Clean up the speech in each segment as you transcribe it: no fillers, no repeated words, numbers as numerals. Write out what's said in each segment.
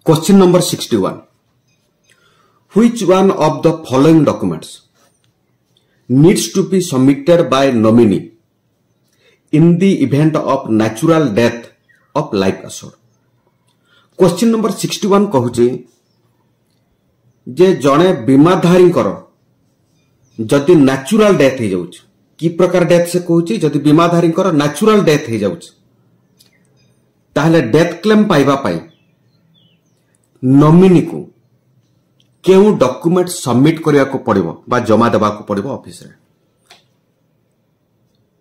Question number 61. Which one of the following documents needs to be submitted by nominee in the event of natural death of life assured? Question number 61 कहूचे जे जने बीमाधारी जदि natural death हो जाउछ की प्रकार death से कहूचे जदि बीमाधारी natural death हो जाउछ ताहले death claim पाइबा पाई नॉमिनी को केउ डॉक्यूमेंट सबमिट करिया को पड़िबो बा जमा देबा को पड़िबो ऑफिस रे।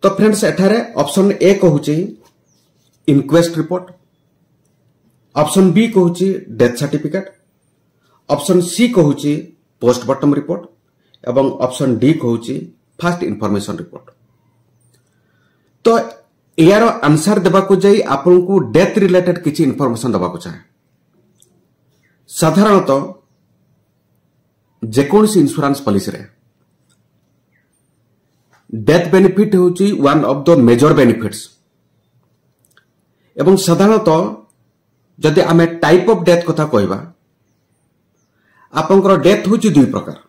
तो फ्रेंड्स एठारे ऑप्शन ए कहूचे इनक्वेस्ट रिपोर्ट, ऑप्शन बी कहूचे डेथ सर्टिफिकेट, ऑप्शन सी कहूचे पोस्टमार्टम रिपोर्ट एवं ऑप्शन डी कहूचे फर्स्ट इंफॉर्मेशन रिपोर्ट। तो यार आंसर देबा को जाई आपन को डेथ रिलेटेड किछि इंफॉर्मेशन देबा को चाहे। साधारणतः जेकोसी इंश्योरेंस पॉलिसी रे डेथ बेनिफिट होची one of the major benefits एवं साधारणतः जदि आमे टाइप ऑफ डेथ कथा कहबा आपनकर डेथ होची दुई प्रकार।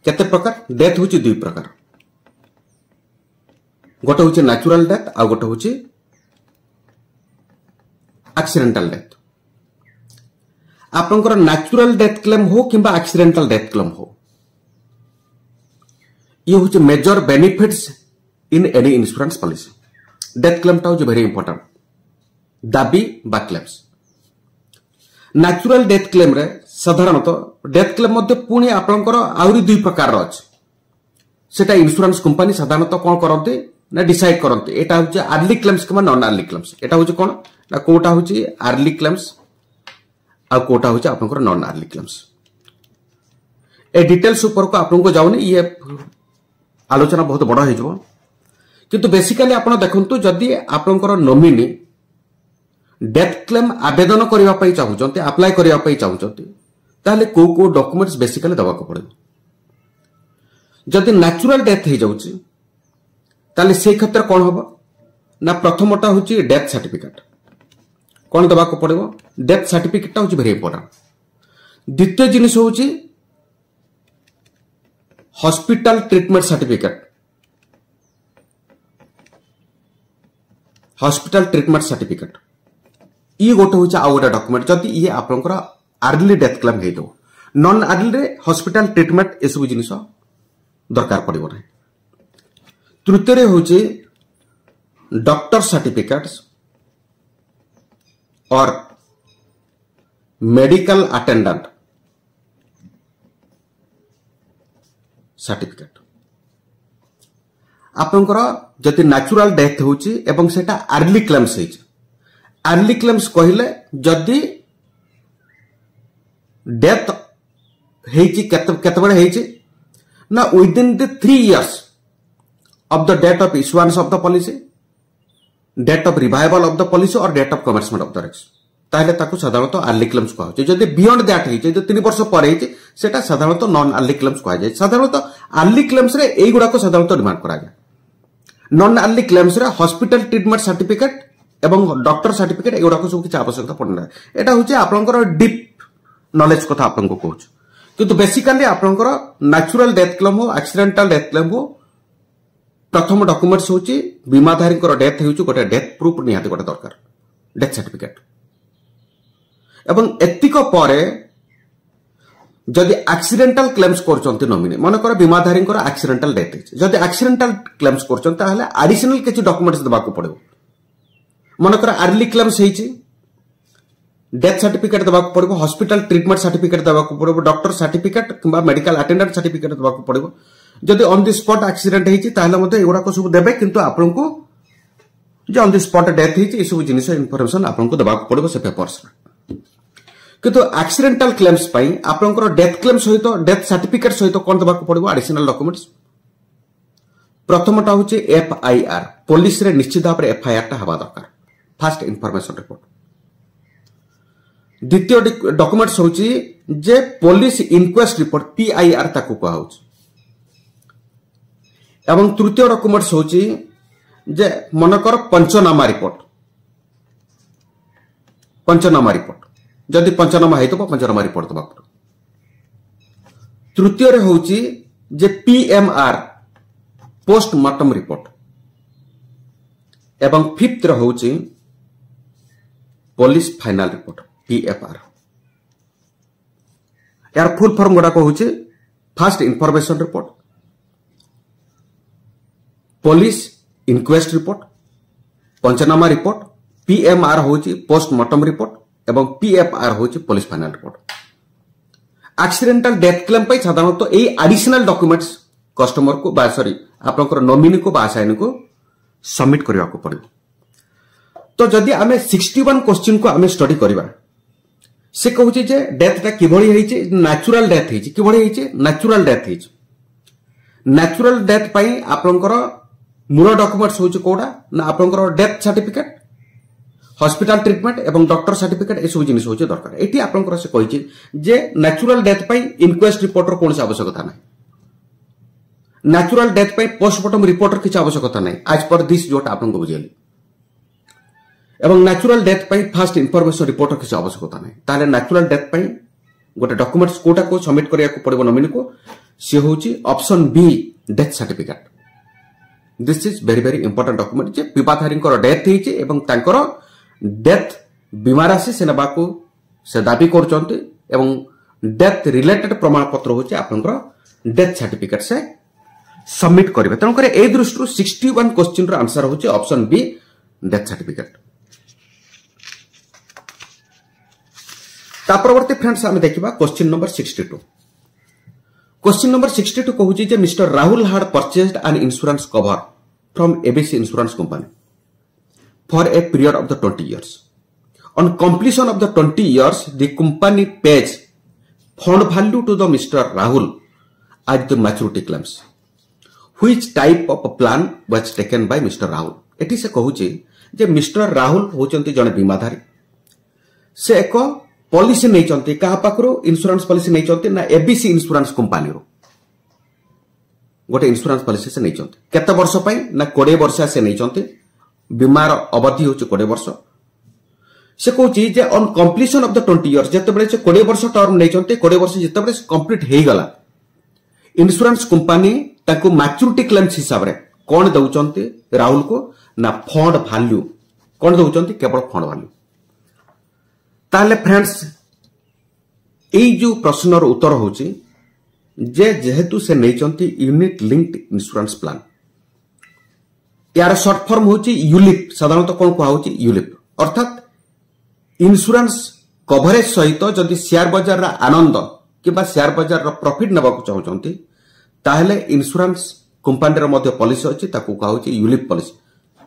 केते प्रकार डेथ होची दुई प्रकार, गोटे होची नेचुरल डेथ आ गोटे होची एक्सीडेंटल डेथ। आपनकर नेचुरल डेथ क्लेम हो किंबा एक्सीडेंटल डेथ क्लेम हो ये होची major benefits in any insurance policy. Death claim टा होची वेरी इंपोर्टेंट दाबी बा क्लेम्स। नेचुरल डेथ क्लेम रे साधारणतः डेथ क्लेम मध्ये पुणी आपनकर आउरी दुई प्रकार अछि। सेटा इंश्योरेंस कंपनी साधारणतः कोन करते ना डिसाइड करते एटा होची अर्ली क्लेम्स किंबा नॉन अर्ली क्लेम्स। एटा होची कोन ना कोटा होची अर्ली क्लेम्स आ कोटा होची आपनकर नॉन अर्ली क्लेम्स। ए डिटेल्स ऊपर को आपन को जाउनी ये आलोचना बहुत बड़ा हो जबो किंतु बेसिकली आपन देखंतु जदी आपनकर नॉमिनी डेथ क्लेम आवेदन करिवा पई चाहुचंते अप्लाई करिवा पई चाहुचंते ताले को डॉक्यूमेंट्स बेसिकली दबा को पड़े। जदी नेचुरल डेथ हो जाउची ताले से क्षेत्र कोन होबो ना प्रथमटा होची डेथ सर्टिफिकेट कोन दबा को पड़े। डेथ सर्टिफिकेट टा होची वेरी इंपोर्टेंट। द्वितीय जिनिस होची hospital treatment certificate. Hospital treatment certificate ये गोटे होची आ गोटे डॉक्यूमेंट जदी ये आपनकर अर्ली डेथ क्लेम हेतो नॉन अर्ली रे हॉस्पिटल ट्रीटमेंट ए सब जिनिस दरकार पड़िबो नै। तृतीय रे होची डॉक्टर सर्टिफिकेट्स और मेडिकल अटेंडेंट सर्टिफिकेट। आपनकर जति नेचुरल डेथ होची एवं सेटा अर्ली क्लेम्स हेची। अर्ली क्लेम्स कहले जदि डेथ हेची केते बडे हेची ना within the 3 years of the date of issuance of the policy, date of revival of the policy और date of commencement of the risk ताहले ताको साधारणतः अर्ली क्लेम्स कहा जाय। जदि बियॉन्ड दैट हेची जो 3 वर्ष पर हेची सेटा साधारणतः नॉन अर्ली क्लेम्स कहा जाय। साधारणतः अर्ली क्लेम्स रे एई गुडा को साधारणतः डिमांड करा जाय। नॉन अर्ली क्लेम्स रे हॉस्पिटल ट्रीटमेंट सर्टिफिकेट एवं डॉक्टर सर्टिफिकेट एगुडा को सब किछ आवश्यकता पड़ना। एटा होची आपनकर डीप नॉलेज कथा आपन को कहूछ किंतु बेसिकली आपनकर नेचुरल डेथ क्लेम हो एक्सीडेंटल डेथ क्लेम हो प्रथम डॉक्यूमेंट्स होची बीमाधारी डेथ होची गोटे डेथ प्रूफ निहाती गोटे दरकार डेथ सर्टिफिकेट एवं एतिक परे जदि एक्सीडेंटल क्लेम्स करचंती नॉमिनी मन कर बीमाधारी एक्सीडेंटल डेथ हेची जदि एक्सीडेंटल क्लेम्स करचंती ताहले एडिशनल किछ डॉक्यूमेंट्स देबा को पड़िबो। मनकर अर्ली क्लेम्स हेची डेथ सर्टिफिकेट देबा को पड़िबो, हॉस्पिटल ट्रीटमेंट सर्टिफिकेट देबा को पड़िबो, डॉक्टर सर्टिफिकेट किंबा मेडिकल अटेंडेंट सर्टिफिकेट देबा को पड़िबो। जदि ऑन द स्पॉट एक्सीडेंट हेची ताहले मते एगुडा को सब देबे किंतु आपन को जे ऑन द स्पॉट डेथ हेची ए सब जिनिस इंफॉर्मेशन आपन को देबा को पड़िबो से पेपर्स में। किंतु एक्सीडेंटल क्लेम्स पई आपन को डेथ क्लेम सहित डेथ सर्टिफिकेट सहित कोन देबा को पड़िबो एडिशनल डॉक्यूमेंट्स। प्रथमटा होची एफआईआर पुलिस रे निश्चित भाव रे एफआईआर ता हबा दरकार फर्स्ट इंफॉर्मेशन रिपोर्ट। द्वितीय डॉक्यूमेंट्स होची जे पुलिस इनक्वेस्ट रिपोर्ट पीआईआर ताकू कहा होची एवं तृतीय डॉक्यूमेंट्स होची जे मनकर पंचनामा रिपोर्ट पंचनामा रिपोर्ट जदि पंचनामा है तो पंचनामा रिपोर्ट दबा पड़ो। तृतीय रे होची जे पीएमआर पोस्टमार्टम रिपोर्ट एवं फिफ्थ रे होची पुलिस फाइनल रिपोर्ट पीएफआर। यार फुल फॉर्म गुड़ा को होची first information report, police inquest report, panchnama report, PMR होची पोस्टमार्टम रिपोर्ट एवं पीएफआर होची police final report. Accidental death claim पे साधारणतः यही एडिशनल डॉक्यूमेंट्स कस्टमर को बा सॉरी आपनकर नॉमिनी को बा असाइन को सबमिट करबा को पड़िबो। तो जदि आमे 61 क्वेश्चन को आमे स्टडी करबा से कहूची जे डेथ ता किभଳି हेची नेचुरल डेथ हेची किभଳି हेची नेचुरल डेथ हेची। नेचुरल डेथ पई आपनकर मूल डॉक्यूमेंट्स होची कोडा ना आपनकर डेथ सर्टिफिकेट, हॉस्पिटल ट्रीटमेंट एवं डॉक्टर सर्टिफिकेट ए सब जिनिस होची दरकार। एठी आपनकर से कहिची जे नेचुरल डेथ पई इनक्वेस्ट रिपोर्ट रो कोनसे आवश्यकता नै, नेचुरल डेथ पई पोस्टमार्टम रिपोर्ट रो किछ आवश्यकता नै आज पर दिस जोटा आपनको बुझेली एवं नेचुरल डेथ पई फर्स्ट इंफॉर्मेशन रिपोर्ट रो किछ आवश्यकता नै। ताले नेचुरल डेथ पई गोटे डॉक्यूमेंट्स कोटा को सबमिट करिया को पड़िबो नॉमिनी को से होची option B death certificate. This is very very important document जे पिपाधारी को डेथ हेची एवं तांकर डेथ बीमा राशि से नबा को से दाबी करचंते एवं डेथ रिलेटेड प्रमाण पत्र होची आपनकर डेथ सर्टिफिकेट से सबमिट करिवे। तन करे ए दृष्टि 61 क्वेश्चन रो आंसर होची ऑप्शन बी डेथ सर्टिफिकेट। ता परवर्ती फ्रेंड्स आमे देखिबा क्वेश्चन नंबर 62। क्वेश्चन नंबर 62 कहूची जे mister Rahul had purchased an insurance cover from ABC insurance company for a period of the 20 years. On completion of the 20 years, the company pays fund value to the Mr. Rahul as the maturity claims. Which type of plan was taken by Mr. Rahul? Eighty से कहूची जे mister Rahul होचंती जने बीमाधारी से एक policy नहीं चंती कहा Pakhro insurance policy नहीं चंती ना एबीसी इंश्योरेंस कंपनी रो गोटे इंश्योरेंस पॉलिसी से नहीं चंती केते वर्ष पई ना 20 वर्ष से नहीं चंती बीमार अवधि होची 20 वर्ष से कहूची जे on completion of the 20 years जते बळे से 20 वर्ष टर्म नहीं चंती 20 वर्ष जते बळे कंप्लीट हेई गला इंश्योरेंस कंपनी ताको मैच्योरिटी क्लेम्स हिसाब रे कोन दउचंती राहुल को ना फंड वैल्यू कोन दउचंती केवल फंड वैल्यू। ताले फ्रेंड्स एई जो प्रश्नर उत्तर होची जे जेहेतु से नैचंती यूनिट लिंक्ड इंश्योरेंस प्लान यार शॉर्ट फॉर्म होची यूलिप साधारणतः कोन को होची यूलिप अर्थात इंश्योरेंस कवरेज सहित जदि शेयर बाजार रा आनंद किबा शेयर बाजार रा प्रॉफिट नबा को चाहउचंती ताहले इंश्योरेंस कंपनी रा मध्ये पॉलिसी अछि ताकू का होची यूलिप पॉलिसी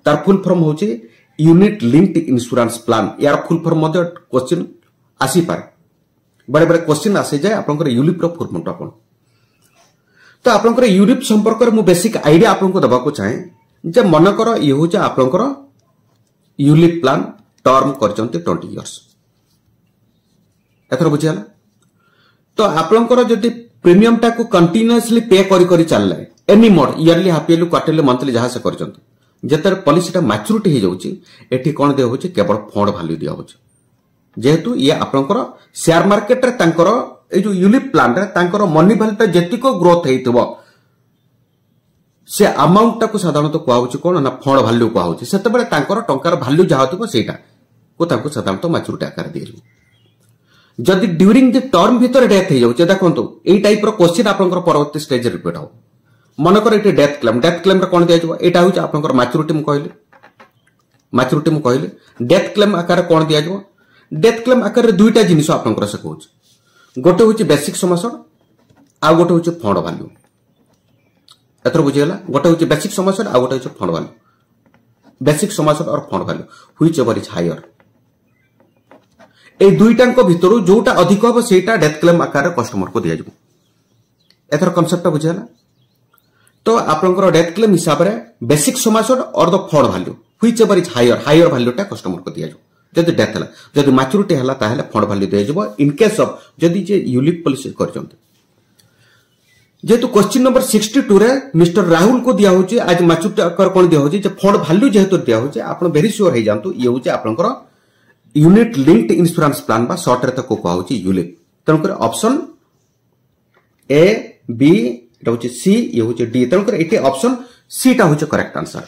तार फुल फॉर्म होची यूनिट लिंक्ड इंश्योरेंस प्लान। यार फुल फॉर्म मध्ये क्वेश्चन आसी पारे बड़े बड़े क्वेश्चन आसी जाए आपनकर यूलिप रो फुल फॉर्म टा कोन। तो आपनकर यूलिप संपर्क रे मु बेसिक आईडिया आपनको दबा को चाहे जे मन कर ये हो जे आपनकर यूलिप प्लान टर्म करचंती 20 इयर्स एथर बुझियाला। तो आपनकर जदि प्रीमियम टा को कंटीन्यूअसली पे करी चलले any mode yearly half yearly quarterly monthly जहां से करचंती जेतर पॉलिसी टा मैच्योरिटी हे जाउची एठी कोन दे होची केवल फंड वैल्यू दिया होची जेहेतु ये आपनकर शेयर मार्केट रे तांकर ए जो यूलिप प्लान रे तांकर मनी वैल्यू टा जेतिको ग्रोथ हेइतबो से अमाउंट टा को साधारणतः को होची कोन ना फंड वैल्यू को होची सेते बेले तांकर टंकार वैल्यू जहा होतबो सेटा को तांको साधारणतः मैच्योरिटी आकार दियलु। जदि ड्यूरिंग द टर्म भीतर डेथ हे जाउची देखंतु एई टाइप रो क्वेश्चन आपनकर परवर्ती स्टेज रिपीट हो मनकर एटी डेथ क्लेम रे कोन दिया जबो एटा होची आपनकर मैच्योरिटी मु कहले डेथ क्लेम आकार कोन दिया जबो डेथ क्लेम आकार रे दुईटा जिनिस आपनकर से कहूची गोटे होची बेसिक समस्या आ गोटे होची फंड वैल्यू एतर बुझियला गोटे होची बेसिक समस्या आ गोटे होची फंड वैल्यू बेसिक समस्या और fund value whichever is higher ए दुईटा को भितरु जोटा अधिक हो सेटा डेथ क्लेम आकार रे कस्टमर को दिया जबो एतर कांसेप्ट बुझियला। तो आपनकर डेथ क्लेम हिसाब रे बेसिक समस्या और the fund value whichever is higher value टा कस्टमर को दिया जबो जदि डेथ हला जदि मैच्योरिटी हला ताहले फंड वैल्यू दिया जबो इन केस ऑफ जदि जे यूलिप पॉलिसी करचंती। जेतु क्वेश्चन नंबर 62 रे मिस्टर राहुल को दिया होची आज मैच्योरिटी आकार कोन दिया होची जे फंड वैल्यू जेहेतु दिया होची आपन वेरी श्योर हे जानतु ये होची आपनकर यूनिट लिंक्ड इंश्योरेंस प्लान बा शॉर्ट रे को कहा होची यूलिप। तनकर ऑप्शन ए बी एटा होची सी ये होची डी। तनकर एटी ऑप्शन सी टा होची करेक्ट आंसर।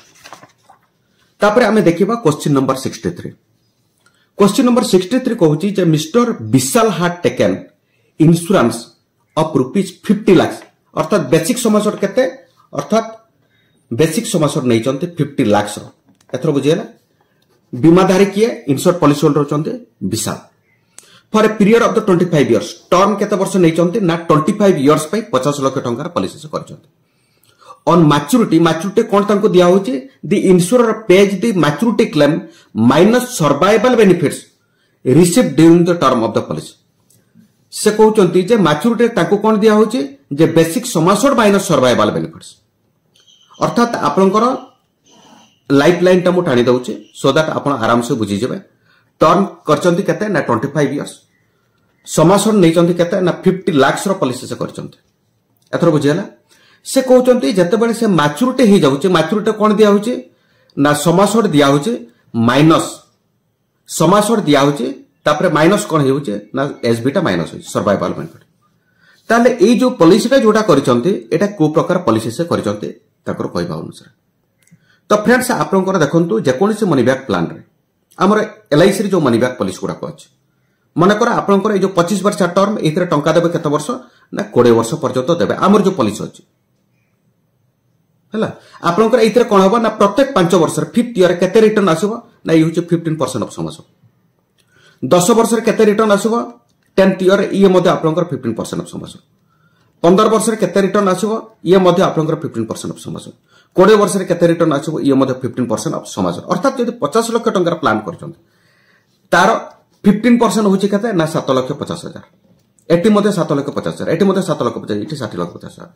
तापर आमे देखिबा क्वेश्चन नंबर 63। क्वेश्चन नंबर 63 कहूची जे mister Vishal had taken insurance of ₹50 lakh अर्थात बेसिक समासर केते अर्थात बेसिक समासर नै चंते 50 लाख रो एथरो बुझियला। बीमाधारी किए इंश्योर्ड पॉलिसी होल्डर होचंते Vishal for a period of the 25 years term केते वर्ष नै चंते ना 25 इयर्स पई 50 लाख टंका पॉलिसी से करचंते। ऑन मैच्योरिटी कोन तांको दिया होची the insurer page the maturity claim minus survival benefits received during the term of the policy. से कहउचंती जे मैच्योरिटी तांको कोन दिया होची जे बेसिक समासोड माइनस सर्वाइवल बेनिफिट्स अर्थात आपनकर लाइफ लाइन टा मु टाणी दउची सो दैट आपण आराम से बुझी जेबे। टर्म करचंती केते ना 25 इयर्स समासोड नै चंती केते ना 50 लाख रो पॉलिसी से करचंती एथरो बुझियला। से कहउचंती जते बेले से मैच्योरिटी हे जाउची मैच्योरिटी कोन दिया होची ना समासोड दिया होची माइनस समासोड दिया होची तापरे माइनस कोन हेउची ना एसबी टा माइनस होची सर्वाइवल बेनिफिट। ताले ए जो पॉलिसी टा जोटा करचंती एटा को प्रकार पॉलिसी से करचंती ताकर कहबा अनुसार। तो फ्रेंड्स आपनकर देखंतु जे कोनसी मनी बैक प्लान रे हमर एलआईसी रे जो मनी बैक पॉलिसी गुडा को अछि मन कर आपनकर ए जो 25 वर्ष टर्म एथरे टंका देबे केते वर्ष ना 20 वर्ष पर्यंत देबे हमर जो पॉलिसी अछि हला। आपनकर एथरे कोन होबा ना प्रत्येक 5 वर्ष रे 5th ईयर केते रिटर्न आसीबो ना ये होचे 15% ऑफ समास। 10 वर्ष रे केते रिटर्न आसीबो 10th ईयर ये मध्ये आपनकर 15% ऑफ समास। 15 वर्ष रे केते रिटर्न आसीबो ये मध्ये आपनकर 15% ऑफ समास। 20 वर्ष रे केते रिटर्न आसीबो ये मध्ये 15% ऑफ समास। अर्थात यदि 50 लाख टंका प्लान करछन तार 15% होची केते ना 7,50,000 एटी मध्ये 7,50,000 एटी मध्ये 7,50,000 एटी 60,50,000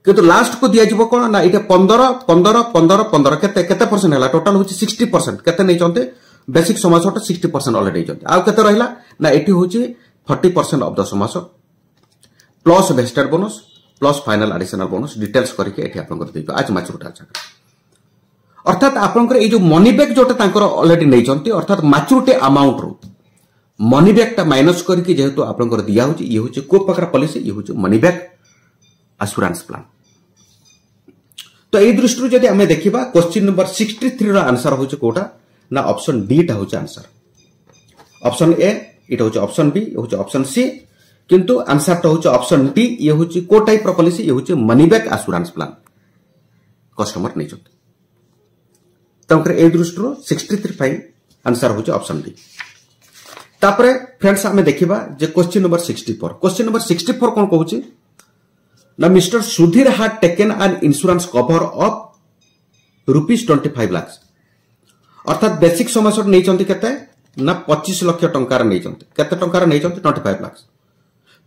किंतु लास्ट को दिया जिवो कोन ना इटे 15 15 15 15 केते केते परसेंट हला टोटल होची 60% केते नै चंते बेसिक समास 60% ऑलरेडी चंते आ केते रहिला ना एटी होची 40% ऑफ द समास plus vested bonus plus final additional bonus details करके एठी आपन कर देबो आज मैच्योरिटी अच्छा। अर्थात आपन कर ए जो मनी बैक जोटा तांकर ऑलरेडी नै चंती अर्थात मैच्योरिटी अमाउंट रो मनी बैक टा माइनस करके जेहेतु आपन कर दिया होची ये होची को प्रकार पॉलिसी ये होची मनी बैक एश्योरेंस प्लान। तो ए दृष्टि जदि हमें देखिबा क्वेश्चन नंबर 63 रो आंसर होची कोटा ना ऑप्शन डी टा होची आंसर। ऑप्शन ए इटा होची ऑप्शन बी होची ऑप्शन सी किंतु आंसर टा होची ऑप्शन डी ये होची को टाइप रो पॉलिसी ये होची money back assurance plan customer नै चंती। तंकर ए दृष्टि रो 63 फाइन आंसर होची ऑप्शन डी। तापरे फ्रेंड्स हमें देखिबा जे क्वेश्चन नंबर 64 कोन कहूची ना mister Sudhir had taken an insurance cover of ₹25 lakh अर्थात बेसिक समासर नै चंती केते ना 25 लाख टंका नै चंती केते टंका नै चंती 25 lakh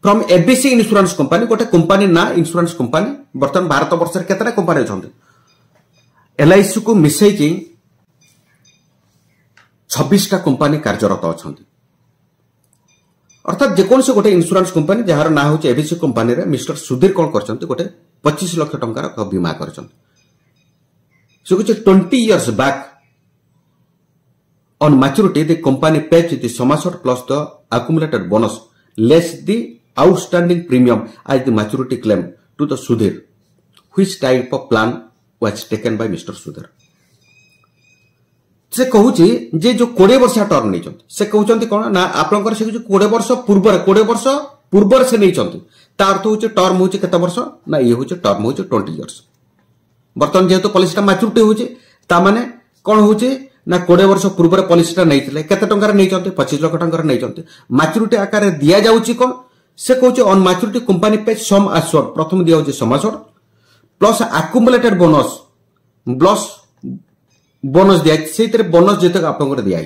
from ABC insurance company गोटे कंपनी ना इंश्योरेंस कंपनी वर्तमान भारत वर्ष रे केतेटा कंपनी छथि एलआईसी को मिसई कि 26टा कंपनी कार्यरत अछथि। अर्थात जेकोन से गोटे इंश्योरेंस कंपनी जहार ना होचे एबीसी कंपनी रे मिस्टर सुधीर कोन करचंती गोटे 25 लाख टंका रो बीमा करचंती। सो कुछ 20 years back on maturity the company pays the sum assured plus the accumulated bonus less the outstanding premium as the maturity claim to the Sudhir. Which type of plan was taken by Mr. Sudhir? से कहूची जे जो 20 वर्ष term नै चंती से कहउचंती कोन ना आपनकर से 20 वर्ष पूर्व से नै चंती ता अर्थ होचे टर्म होचे केते वर्ष ना ये होचे टर्म होचे 20 इयर्स। बर्तन जेहेतु पॉलिसी ता मैच्योरिटी होचे ता माने कोन होचे ना 20 वर्ष पूर्व पॉलिसी ता नैथिले केते टंका नै चंती 25 लाख टंका नै चंती मैच्योरिटी आकार दिया जाउची कोन से कहउचे ऑन मैच्योरिटी कंपनी पे सम अश्योर्ड प्रथम दिया होचे sum assured plus accumulated bonus plus bonus दिया से बोनस जेतक आपन दिया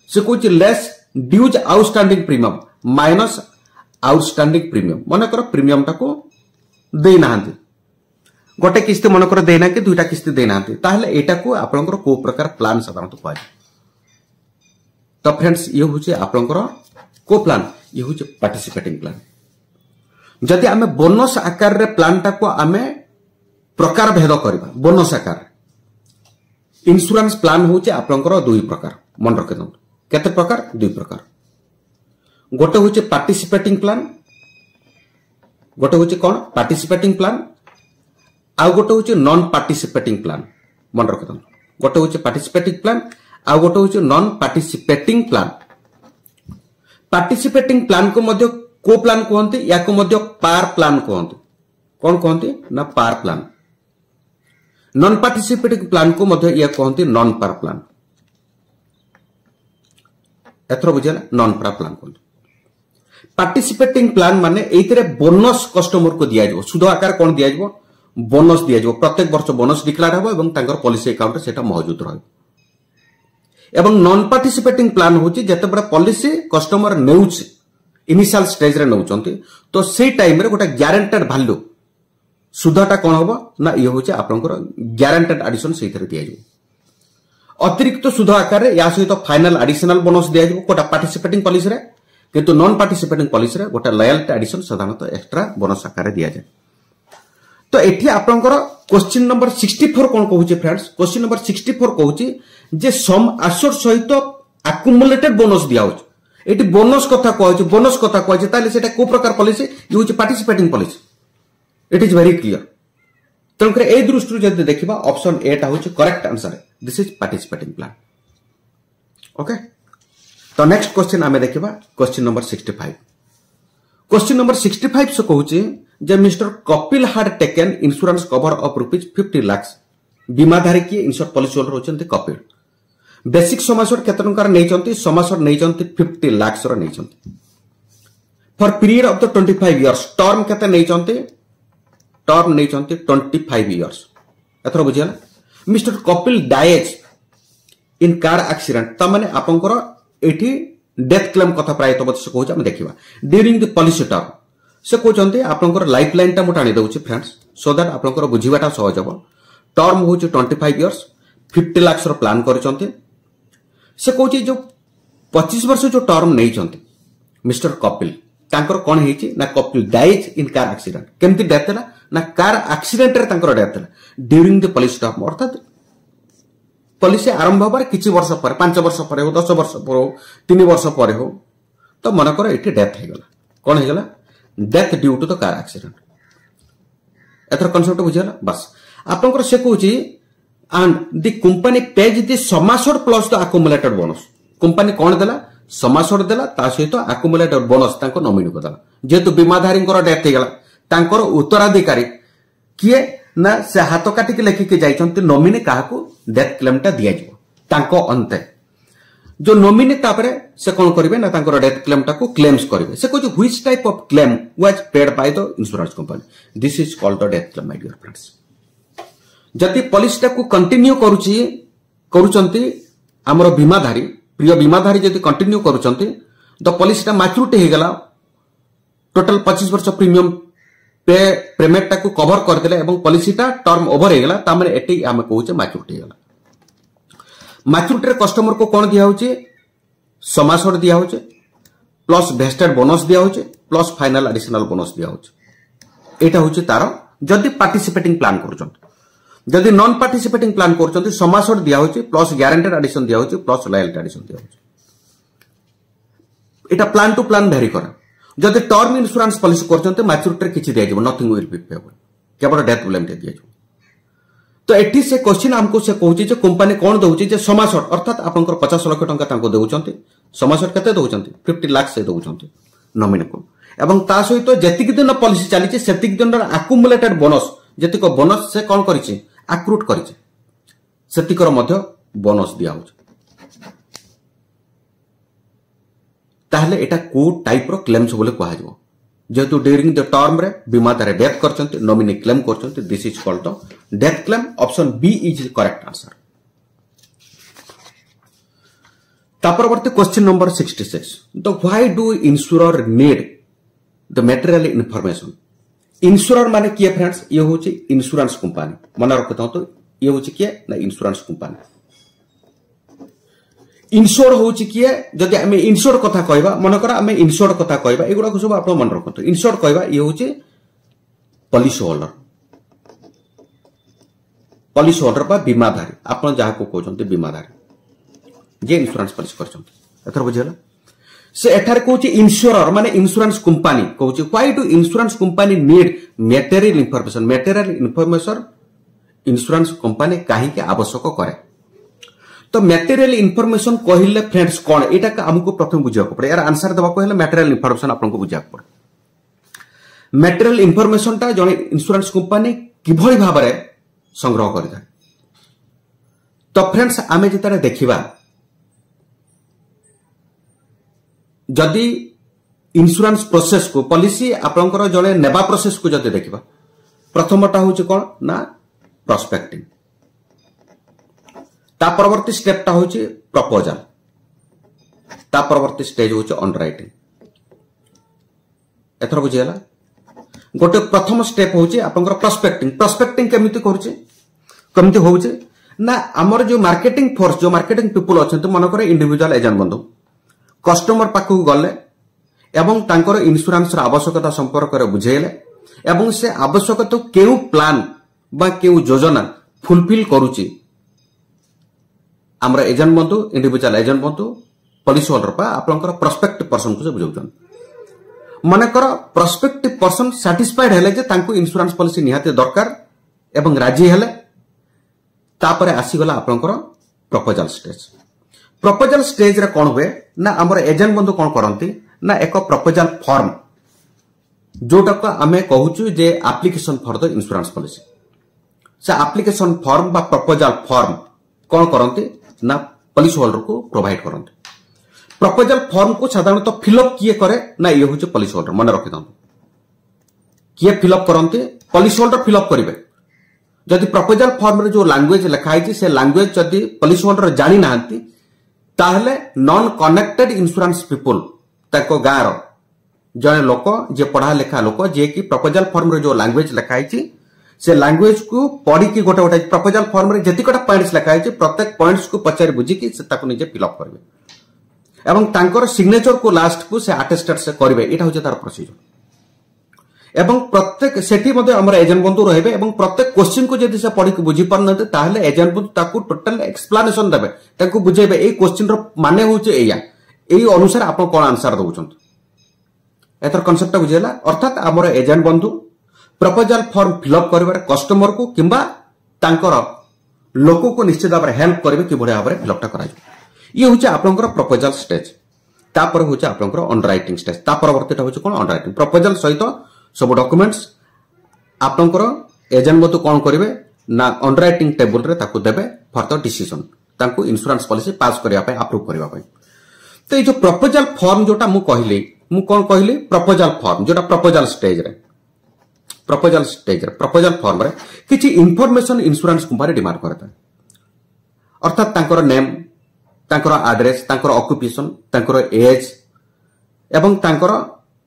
से कुछ less dues outstanding premium minus outstanding premium मन कर प्रीमियम टाको दे नांती गोटे किस्ती मन कर देना कि दुईटा किस्ती दे नांती ताहले एटा को आपन को प्रकार प्लान साधारणतः पाए। तो फ्रेंड्स ये होचे आपन को प्लान ये होचे पार्टिसिपेटिंग प्लान। जदि आमे बोनस आकार रे प्लान टाको आमे प्रकार भेद करबा बोनस आकार इंश्योरेंस प्लान होचे आपनकर दुई प्रकार मन रखे दन केते प्रकार दुई प्रकार गोटे होचे पार्टिसिपेटिंग प्लान गोटे होचे कोन पार्टिसिपेटिंग प्लान आ गोटे होचे नॉन पार्टिसिपेटिंग प्लान मन रखत गोटे होचे पार्टिसिपेटिंग प्लान आ गोटे होचे non participating plan participating plan को मध्य को प्लान कहते या को मध्य पार प्लान कहते कौन कहते ना पार प्लान नॉन पार्टिसिपेटिंग प्लान को मध्य या कहते नॉन पार प्लान एथर बुझेला नॉन पार प्लान कहते पार्टिसिपेटिंग प्लान माने एइतरे बोनस कस्टमर को दिया जाबो सुध आकार कोन दिया जाबो बोनस दिया जाबो प्रत्येक वर्ष बोनस डिक्लेयर हबो एवं तांकर पॉलिसी अकाउंट सेटा मौजूद रहबो एवं नॉन पार्टिसिपेटिंग प्लान होची जते बड़ा पॉलिसी कस्टमर नेउछ इनिशियल स्टेज रे नउचंती तो सेई टाइम रे गोटा ग्यारंटेड वैल्यू सुधटा कोन हबो ना ये होची आपनकर ग्यारंटेड एडिशन सेइतरे दिया जाबो अतिरिक्त सुध आकार रे या सहित फाइनल एडिशनल बोनस दिया जाबो कोटा पार्टिसिपेटिंग पॉलिसी रे किंतु नॉन पार्टिसिपेटिंग पॉलिसी रे गोटा लॉयल्टी एडिशन साधारणतः एक्स्ट्रा बोनस आकार दिया जाए तो एठी आपनकर क्वेश्चन नंबर 64 कोन कहूची फ्रेंड्स क्वेश्चन नंबर 64 कहूची जे सम आश्योर सहित अक्युमुलेटेड बोनस दिया होची एठी बोनस कथा कहूची ताले सेटा को प्रकार पॉलिसी ये होची participating policy it is very clear तंकर ए दृष्टि जदि देखिबा ऑप्शन ए टा होची correct answer this is participating plan okay तो नेक्स्ट क्वेश्चन आमे देखिबा क्वेश्चन नंबर 65 क्वेश्चन नंबर 65 से कहूची जे mister Kapil had taken insurance cover of ₹50 lakh बीमाधारी की इंश्योर पॉलिसी होल्डर होचंती कपिल बेसिक समासर केते टंकार नेचंती समासर नेचंती 50 लाख रो नेचंती for period of the 25 years term केते नेचंती टर्म नेचंती 25 इयर्स एथरो बुझियाला mister Kapil dies in car accident त माने आपनकर एठी डेथ क्लेम कथा प्राय तो से कहूँ आम देखा ड्यूरिंग द पॉलिसी टर्म से कहते आपंकर लाइफ लाइन टा मुझे आनी दूसरी फ्रेंड्स सो दैट आपंकर बुझाटा सहज हम टर्म हूँ 25 इयर्स 50 लाख प्लान कर से कहूँ जो 25 वर्ष जो टर्म नहीं मिस्टर कपिल तांकर कौन है ना Kapil dies in car accident केमती डेथ है ना कार एक्सीडेंट रे तांकर डेथ है ड्यूरिंग द पॉलिसी टर्म अर्थात पॉलिसी आरंभ होबार किछि वर्ष पर 5 वर्ष पर हो 10 वर्ष पर हो 3 वर्ष पर हो तो मनकर एठी डेथ हे गला कोन हे गला death due to the car accident एथर कांसेप्ट बुझियाला बस आपनकर से कहूची and the company pays the sum assured plus the accumulated bonus company कोन देला समासोड देला ता सहित अक्युमुलेटेड बोनस तांको नॉमिनी को देला जेतु बीमाधारी डेथ हे गला तांकर उत्तराधिकारी किए ना से हाथ काटिक लेखिके जाइछन्ति नॉमिनी काहाकू डेथ क्लेम टा दिया जिवो तांको अंते जो नॉमिनी तापरे से कोन करिवे ना तांकर डेथ क्लेम टा को क्लेम्स करिवे से कहू which type of claim was paid by the insurance company this is called the death claim my dear friends जति पॉलिसी टा को कंटिन्यू करूचंती हमर बीमाधारी प्रिय बीमाधारी जति कंटिन्यू करूचंती द पॉलिसी टा मैच्योरिटी हे गला टोटल 25 वर्ष प्रीमियम पेमेंट को कवर करदेले एवं पॉलिसी टा टर्म ओवर हे गला तामने एटी हम कहूचे मैच्योरिटी गला मैच्योरिटी रे कस्टमर को कोन दिया होचे समासोड दिया होचे प्लस वेस्टेड बोनस दिया होचे प्लस फाइनल एडिशनल बोनस दिया होचे एटा होचे तार जदी पार्टिसिपेटिंग प्लान करछन जदी नॉन पार्टिसिपेटिंग प्लान करछन समासोड दिया होचे प्लस ग्यारंटेड एडिशन दिया होचे प्लस लॉयल्टी एडिशन दिया होचे एटा प्लान टू प्लान वेरी करे जदि टर्म इंश्योरेंस पॉलिसी करछन्ते मैच्योरिटी किछि दिया जिवो नथिंग विल बी पेबल केवल डेथ क्लेम दिया जिवो तो एठी से क्वेश्चन हमको से कहूची जे कंपनी कोन दउची जे समासोड अर्थात आपनकर 50 लाख टंका तांको देउचन्ते समासोड केते दउचन्ते 50 लाख से दउचन्ते नॉमिनी को एवं ता सहित जेतिक दिन पॉलिसी चलीचे सेतिक दिन अक्युमुलेटेड बोनस जेतिक बोनस से कोन करिचे अक्रूट करिचे सेतिकर मध्य बोनस दिया होचे ताहले एटा को टाइप रो क्लेम्स बोले कहा जाबो जेतु ड्यूरिंग द टर्म रे बीमाधारी डेथ करचंती नॉमिनी क्लेम करचंती this is called the death claim option B is correct answer तापरवर्ती question number 66 the why do insurer need the material information insurer माने किए फ्रेंड्स ये होची इंश्योरेंस कंपनी मन रखता तो ये होची किए ना इंश्योरेंस कंपनी इनश्योर होची किए जदि आमे इनश्योर कथा कहबा मन करा आमे इनश्योर कथा कहबा एगुडा को सब आप मन रखतो इनश्योर कहबा ये होची पॉलिसी होल्डर बा बीमाधारी आपन जहा को कहउछन्ते बीमाधारी जे इंश्योरेंस पॉलिसी करछन्ते एथर बुझेला से एठार कहूँ इन्स्योरर माने इंश्योरेंस कंपनी कहूँ why do insurance company need material information insurance company कहीं आवश्यक करे तो मटेरियल इनफॉरमेशन कहले फ्रेंड्स कौन एटा हमको प्रथम बुझा पड़े यार आंसर देवा को मटेरियल इनफॉरमेशन आपको बुझा पड़े मटेरियल इनफॉरमेशन टा जने इंश्योरेंस कंपनी किभली भाव में संग्रह करिता तो फ्रेंड्स आमे जेतारे देखिबा जदि इंश्योरेंस प्रोसेस को पॉलिसी आपनकर जने नेबा प्रोसेस को जदि देखिबा प्रथमटा होची कोन ना प्रोस्पेक्टिंग ता परवर्ती स्टेपटा होची प्रपोजल ता परवर्ती स्टेज होची अंडरराइटिंग एथर बुझियला गोटे प्रथम स्टेप होची आपनकर प्रोस्पेक्टिंग केमिति करचे केमिति होचे ना हमर जो मार्केटिंग फोर्स जो मार्केटिंग पीपल अछंत मन करे इंडिविजुअल एजेंट बंधु कस्टमर पाखु गले एवं तांकर इंश्योरेंस आवश्यकता संपर्क रे बुझेले एवं से आवश्यकता केउ प्लान बा केउ योजना फुलफिल करूची हमरा एजेंट बंधु इंडिविजुअल एजेंट बंधु पॉलिसी होल्डर पा आपनकर प्रोस्पेक्टिव पर्सन को बुझौछन मनकर प्रोस्पेक्टिव पर्सन सैटिस्फाइड हेले जे तांको इंश्योरेंस पॉलिसी निहाते दरकार एवं राजी हेले तापरे आसीगला आपनकर प्रपोजल स्टेज रे कोन हुए ना हमर एजेंट बंधु कोन करंती ना एक प्रपोजल फॉर्म जोटा को आमे कहूछु जे application for the insurance policy से एप्लीकेशन फॉर्म बा प्रपोजल फॉर्म कोन करंती ना पॉलिसी होल्डर को प्रोवाइड करंती प्रपोजल फॉर्म को साधारणतः फिलअप किए करे ना ये होचे पॉलिसी होल्डर मन रखि दन किए फिलअप करंती पॉलिसी होल्डर फिलअप करिवे जदि प्रपोजल फॉर्म रे जो लैंग्वेज लिखा है से लैंग्वेज जदि पॉलिसी होल्डर जानि नांती ताहले नॉन कनेक्टेड इंश्योरेंस पीपल ताको गार जने लोक जे पढ़ा लेखा लोक जे कि प्रपोजल फॉर्म रे जो लैंग्वेज लिखा है से लैंग्वेज को पढ़ी कि गोटे गोटे प्रपोजल फॉर्म रे जतिकटा पॉइंट्स लिखा है प्रत्येक पॉइंट्स को पचारि बुझी कि से ताको निजे फिलअप करबे एवं तांकर सिग्नेचर को लास्ट को से अटेस्टेड से करबे एटा होचे तार प्रोसीजर एवं प्रत्येक सेठी मध्ये हमर एजेंट बंधु रहबे एवं प्रत्येक क्वेश्चन को यदि से पढ़ी के बुझी परनते ताहले एजेंट बंधु ताको टोटल एक्सप्लेनेशन देबे ताको बुझेबे ए क्वेश्चन रो माने होचे एया एई अनुसार आपण कोन आंसर दउछन एतर कांसेप्ट बुझेला अर्थात हमर एजेंट बंधु प्रपोजल फॉर्म फिलअप करबार कस्टमर को किंबा तांकर लोको को निश्चित भाव हेल्प करबे कि बढिया भाव फिलअप करा ये होचे आपनकर प्रपोजल स्टेज तापर होचे आपनकर अंडरराइटिंग स्टेज ता परवर्तीटा होचे कोन अंडरराइटिंग प्रपोजल सहित सब डॉक्यूमेंट्स आपनकर एजेंट बंधु कोन करिवे ना अंडरराइटिंग टेबल रे ताको देबे फॉर द डिसीजन ताको इंश्योरेंस पॉलिसी पास करिया पे अप्रूव करिया पे तो ये जो प्रपोजल फॉर्म जोटा मु कोन कहली प्रपोजल फॉर्म जोटा प्रपोजल स्टेज रे प्रपोजल फॉर्म रे किछि इंफॉर्मेशन इंश्योरेंस कंपनी डिमांड करता अर्थात तांकर नेम तांकर एड्रेस तांकर ऑक्युपेशन तांकर एज एवं तांकर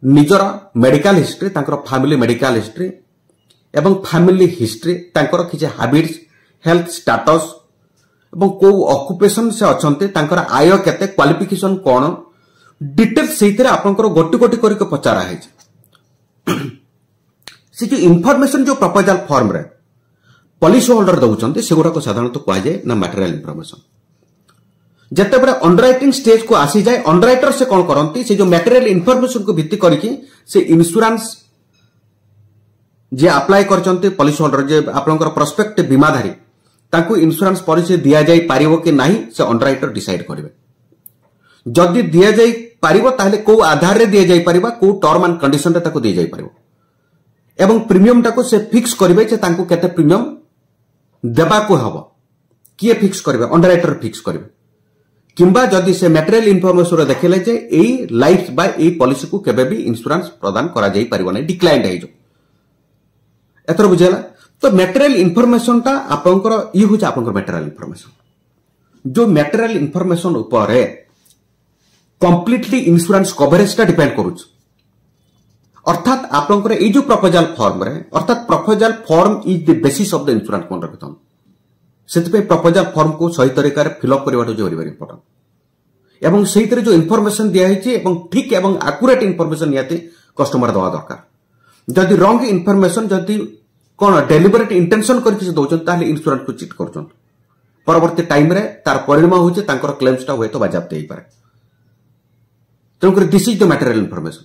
निजर मेडिकल हिस्ट्री तांकर फैमिली मेडिकल हिस्ट्री एवं फैमिली हिस्ट्री तांकर किछि हैबिट्स हेल्थ स्टेटस एवं को ऑक्युपेशन से अछंते तांकर आय केते क्वालिफिकेशन कोन डिटेल्स सेइतरे आपनकर गोटी गोटी करके पचारा है से जो इंफॉर्मेशन जो प्रपोजल फॉर्म रे पॉलिसी होल्डर दउचंते सेगुडा को साधारणतः कहा जाए ना मटेरियल इंफॉर्मेशन जते बरे अंडरराइटिंग स्टेज को आसी जाए अंडरराइटर से कोन करंती से जो मटेरियल इंफॉर्मेशन को भित्ति करके से इंश्योरेंस जे अप्लाई करचंते पॉलिसी होल्डर जे आपनकर प्रोस्पेक्टिव बीमाधारी तांको इंश्योरेंस पॉलिसी दिया जाई पारिबो कि नाही से अंडरराइटर डिसाइड करबे जदि दिया जाई पारिबो ताहले को आधार रे दिया जाई पारिबा को टर्म एंड कंडीशन रे ताको दिया जाई पारिबो एवं प्रीमियम टाको से फिक्स करबे जे तांको केते प्रीमियम देबा को हबो किए फिक्स करबे अंडरराइटर फिक्स करबे किंबा जदि से मटेरियल इंफॉर्मेशन देखले जे एई लाइफ बा एई पॉलिसी को केबे भी इंश्योरेंस प्रदान करा जाई परिबो नै डिक्लाइन है जो एतर बुझेला तो मटेरियल इंफॉर्मेशन ता आपनकर ई होछ आपनकर मटेरियल इंफॉर्मेशन जो मटेरियल इंफॉर्मेशन ऊपर है कंप्लीटली इंश्योरेंस कवरेज ता डिपेंड करूछ अर्थात आपनकर ए जो प्रपोजल फॉर्म रे अर्थात proposal form is the basis of the insurance कोन रखतन सेते प्रपोजल फॉर्म को सही तरीका रे फिल अप करबाटो जे वेरी इंपोर्टेंट एवं सही तरह जो इंफॉर्मेशन दिया है एवं ठीक एवं एक्यूरेट इंफॉर्मेशन नियाते कस्टमर दवा दरकार जदि रॉन्ग इंफॉर्मेशन जदि कोन डेलिबरेट इंटेंशन करके से दोचन ताले इंश्योरेंस को चिट करचन परवर्ती टाइम रे तार परिणाम होचे तांकर क्लेम्स ता होय तो बाजाप्त हेई पारे तेणुकर this is the material information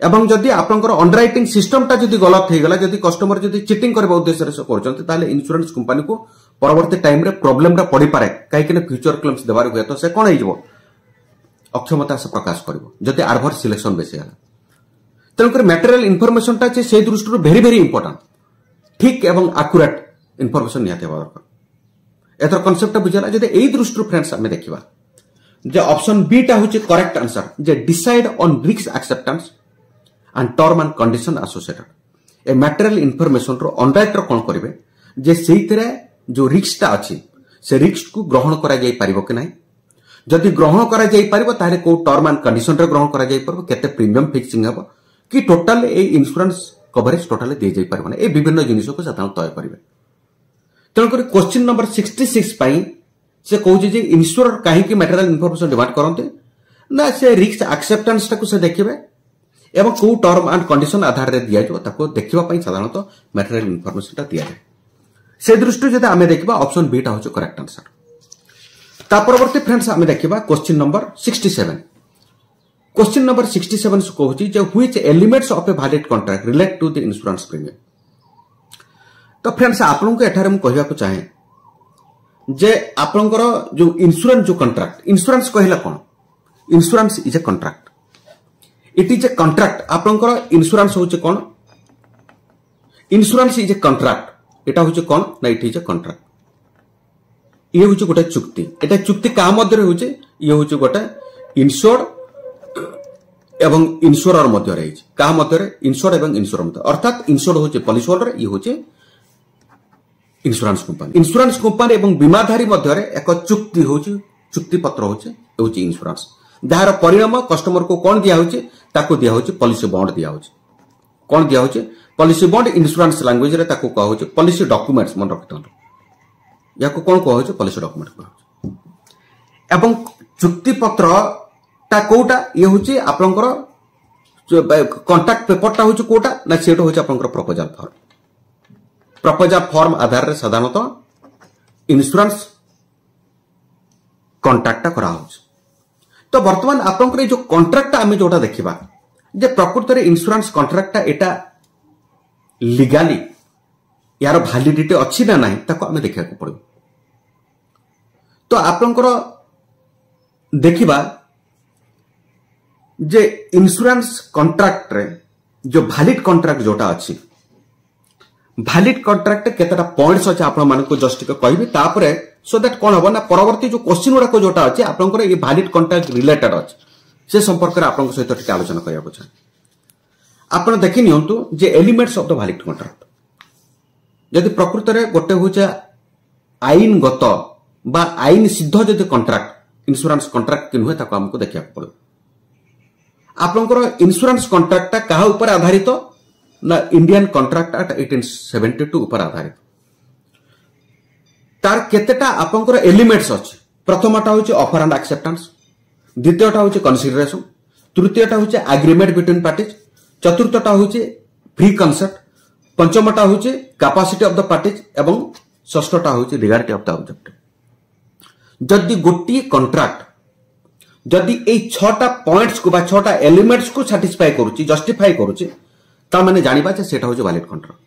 एवं जदि आपंकर अंडरराइटिंग सिस्टमटा जदि गलत हो गला जदि कस्टमर जदि चिटिंग करबा उद्देश्य से करछन्ते ताले इंश्योरेंस कंपनी को परवर्ती टाइम रे प्रॉब्लम रा पड़ी पारे काहे कि फ्यूचर क्लेम्स देबार हुए तो से कोन हो जबो अक्षमता से प्रकाश करबो जदि आडवर्स सिलेक्शन बेसी हला तेणुकर मटेरियल इनफॉरमेशन टा से दृष्टि वेरी वेरी इंपोर्टेंट ठीक एवं एक्यूरेट इनफॉरमेशन नियाते दरकार एथर कांसेप्ट बुझला जदि एई दृष्टि फ्रेंड्स हमें देखिबा जे ऑप्शन बी टा होची करेक्ट आंसर जे decide on risk acceptance and term and condition associated ए मटेरियल इनफॉरमेशन रो अंडरराइटर कोन करिवे जे सेइतरे जो रिस्क टा अछि से रिस्क को ग्रहण करा जाई परिबो कि नाही जदि ग्रहण करा जाई परिबो ताले को टर्म एंड कंडीशन रे ग्रहण करा जाई परिबो केते प्रीमियम फिक्सिंग हबो कि total A insurance coverage total दे जाई परिबो ए विभिन्न जिनिस को साधारण तय करिवे तेणुकर क्वेश्चन नंबर 66 पाई से कहूँ जे इन्श्योरर कहीं मटेरियल इनफॉरमेशन डिमांड करते ना से रिस्क एक्सेप्टेंस टाको से देखिए एवं कौ टर्म एंड कंडीशन आधार रे दिया जो ताको देखिबा पई साधारणतः मटेरियल इनफॉरमेशन ता दिया जाए से दृष्टि जदि आमे देखिबा ऑप्शन बी टा होचे करेक्ट आंसर ता परवर्ती फ्रेंड्स आमे देखिबा क्वेश्चन नंबर 67 क्वेश्चन नंबर 67 से कहूची जे which elements of a valid contract relate to the insurance premium तो फ्रेंड्स आपन को एठारे हम कहबा को चाहे जे आपनकर जो इंश्योरेंस जो कॉन्ट्रैक्ट इंश्योरेंस कहला कोन insurance is a contract it is a contract आपनकर इंश्योरेंस होचे कोन इंश्योरेंस इज ए कॉन्ट्रैक्ट एटा होचे कोन ना इट इज ए कॉन्ट्रैक्ट ये होचे गोटे चुक्ति एटा चुक्ति का मध्य रे होचे ये होचे गोटे इंश्योर्ड एवं इंश्योरर मध्य रे का मध्य रे इंश्योर्ड एवं इंश्योरर मध्य अर्थात इंश्योर्ड होचे पॉलिसी होल्डर ये होचे इंश्योरेंस कंपनी एवं बीमाधारी मध्य रे एक चुक्ति होची चुक्ति पत्र होची इंश्योरेंस जहार परिणाम कस्टमर को कौन दिया होची ताको दिया होची पॉलिसी बॉन्ड दिया होची कौन दिया होची पॉलिसी बॉन्ड इंश्योरेंस लैंग्वेज रे ताको कहा होची पॉलिसी डॉक्यूमेंट्स मन रखितो याको कौन कहा होची पॉलिसी डॉक्यूमेंट कहा होची एवं चुक्ति पत्र ता कोटा ये होची आपनकर कॉन्ट्रैक्ट पेपर ता होची कोटा ना सेट होची आपनकर प्रपोजल फॉर्म आधार रे साधारणतः इंश्योरेंस कॉन्ट्रैक्ट करा होची तो वर्तमान आपनकर जो कॉन्ट्रैक्ट आमे जोटा देखिबा जे प्रकृत रे इंश्योरेंस कॉन्ट्रैक्ट एटा लीगली यार वैलिडिटी अछि ना नाही ताको आमे देखिया को पड़ो तो आपनकर देखिबा जे इंश्योरेंस कॉन्ट्रैक्ट रे जो वैलिड कॉन्ट्रैक्ट जोटा अछि वैलिड कॉन्ट्रैक्ट केतटा पॉइंट्स अछि आपण मानको जस्ट कहबी तापरे सो दैट कोन हबो ना परवर्ती जो क्वेश्चन गुडा को जोटा अछि आपनकर ए वैलिड कॉन्ट्रैक्ट रिलेटेड अछि से संपर्क रे आपन सहित टिक आलोचना करया को चाहे आपण देखि नियंतु जे elements of the valid contract यदि प्रकृत रे गोटे होचे आईन गत बा आईन सिद्ध जदि कॉन्ट्रैक्ट इंश्योरेंस कॉन्ट्रैक्ट किन हुए ताको हमको देखिया पड़ो आपनकर इंश्योरेंस कॉन्ट्रैक्ट कहा ऊपर आधारित ना इंडियन कॉन्ट्रैक्ट एक्ट 1872 ऊपर आधारित तार केतेटा आपनकर एलिमेंट्स अछि प्रथमटा होचे ऑफर एंड एक्सेप्टेंस द्वितीयटा होचे कंसीडरेशन तृतीयटा होचे एग्रीमेंट बिटवीन पार्टीज चतुर्थटा होचे फ्री कंसेप्ट पंचमटा होचे कैपेसिटी ऑफ द पार्टीज एवं षष्ठटा होचे लीगैलिटी ऑफ द ऑब्जेक्ट जदि गोटी कॉन्ट्रैक्ट जदि ए 6टा पॉइंट्स को बा 6टा एलिमेंट्स को सैटिस्फाई करूची जस्टिफाई करूची ता माने जानिबा जे सेटा होचे valid contract